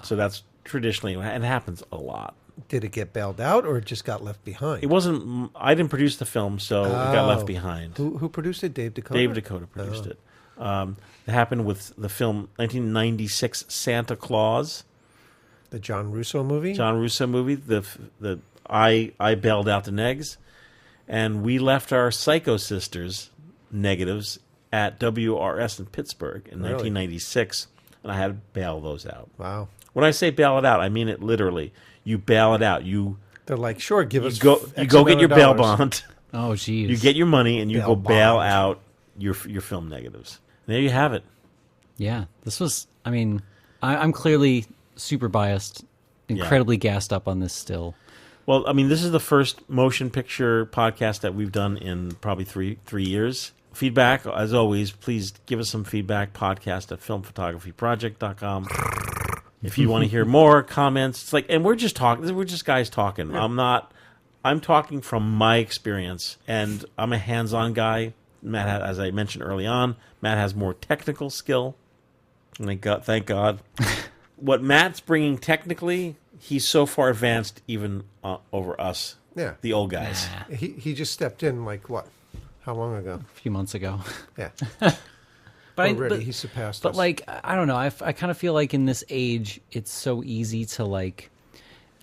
So that's traditionally, it happens a lot. Did it get bailed out, or it just got left behind? It wasn't. I didn't produce the film, so it got left behind. Who produced it? Dave Dakota? Dave Dakota produced it. It happened with the film 1996 Santa Claus. The John Russo movie? John Russo movie. I bailed out the negs, and we left our Psycho Sisters negatives at WRS in Pittsburgh in 1996, and I had to bail those out. Wow. When I say bail it out, I mean it literally. You bail it out. They're like, sure, give us. You go get your bail bond. Oh, geez. You get your money and you Bail bail bond. out your film negatives. And there you have it. Yeah, this was. I mean, I'm clearly super biased, incredibly gassed up on this still. Well, I mean, this is the first motion picture podcast that we've done in probably three years. Feedback, as always, please give us some feedback. Podcast at filmphotographyproject.com. If you want to hear more comments, it's like, and we're just talking. We're just guys talking. Yeah. I'm talking from my experience, and I'm a hands-on guy. Matt, as I mentioned early on, Matt has more technical skill. Thank God. What Matt's bringing technically, he's so far advanced even over us, the old guys. He just stepped in like what? How long ago? A few months ago. Yeah. But he surpassed us. But like, I don't know. I kind of feel like in this age, it's so easy to like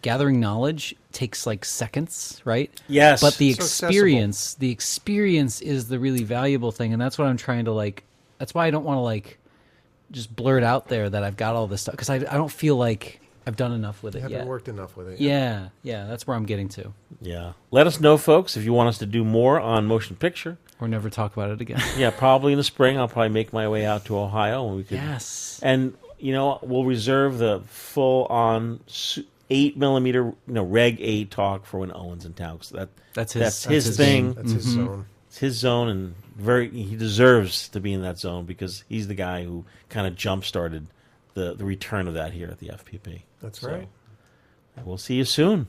gathering knowledge takes like seconds, right? Yes. But the So experience is the really valuable thing, and that's what I'm trying to like. That's why I don't want to like just blurt out there that I've got all this stuff, because I don't feel like I've done enough with it haven't yet. worked enough with it. Yeah, that's where I'm getting to. Yeah. Let us know, folks, if you want us to do more on motion picture. Or never talk about it again. Yeah, probably in the spring. I'll probably make my way out to Ohio, and we could. Yes. And we'll reserve the full-on 8mm, Reg 8 talk for when Owen's in town. So that's his thing. That's his zone. It's his zone, and he deserves to be in that zone because he's the guy who kind of jump-started the return of that here at the FPP. That's right. We'll see you soon.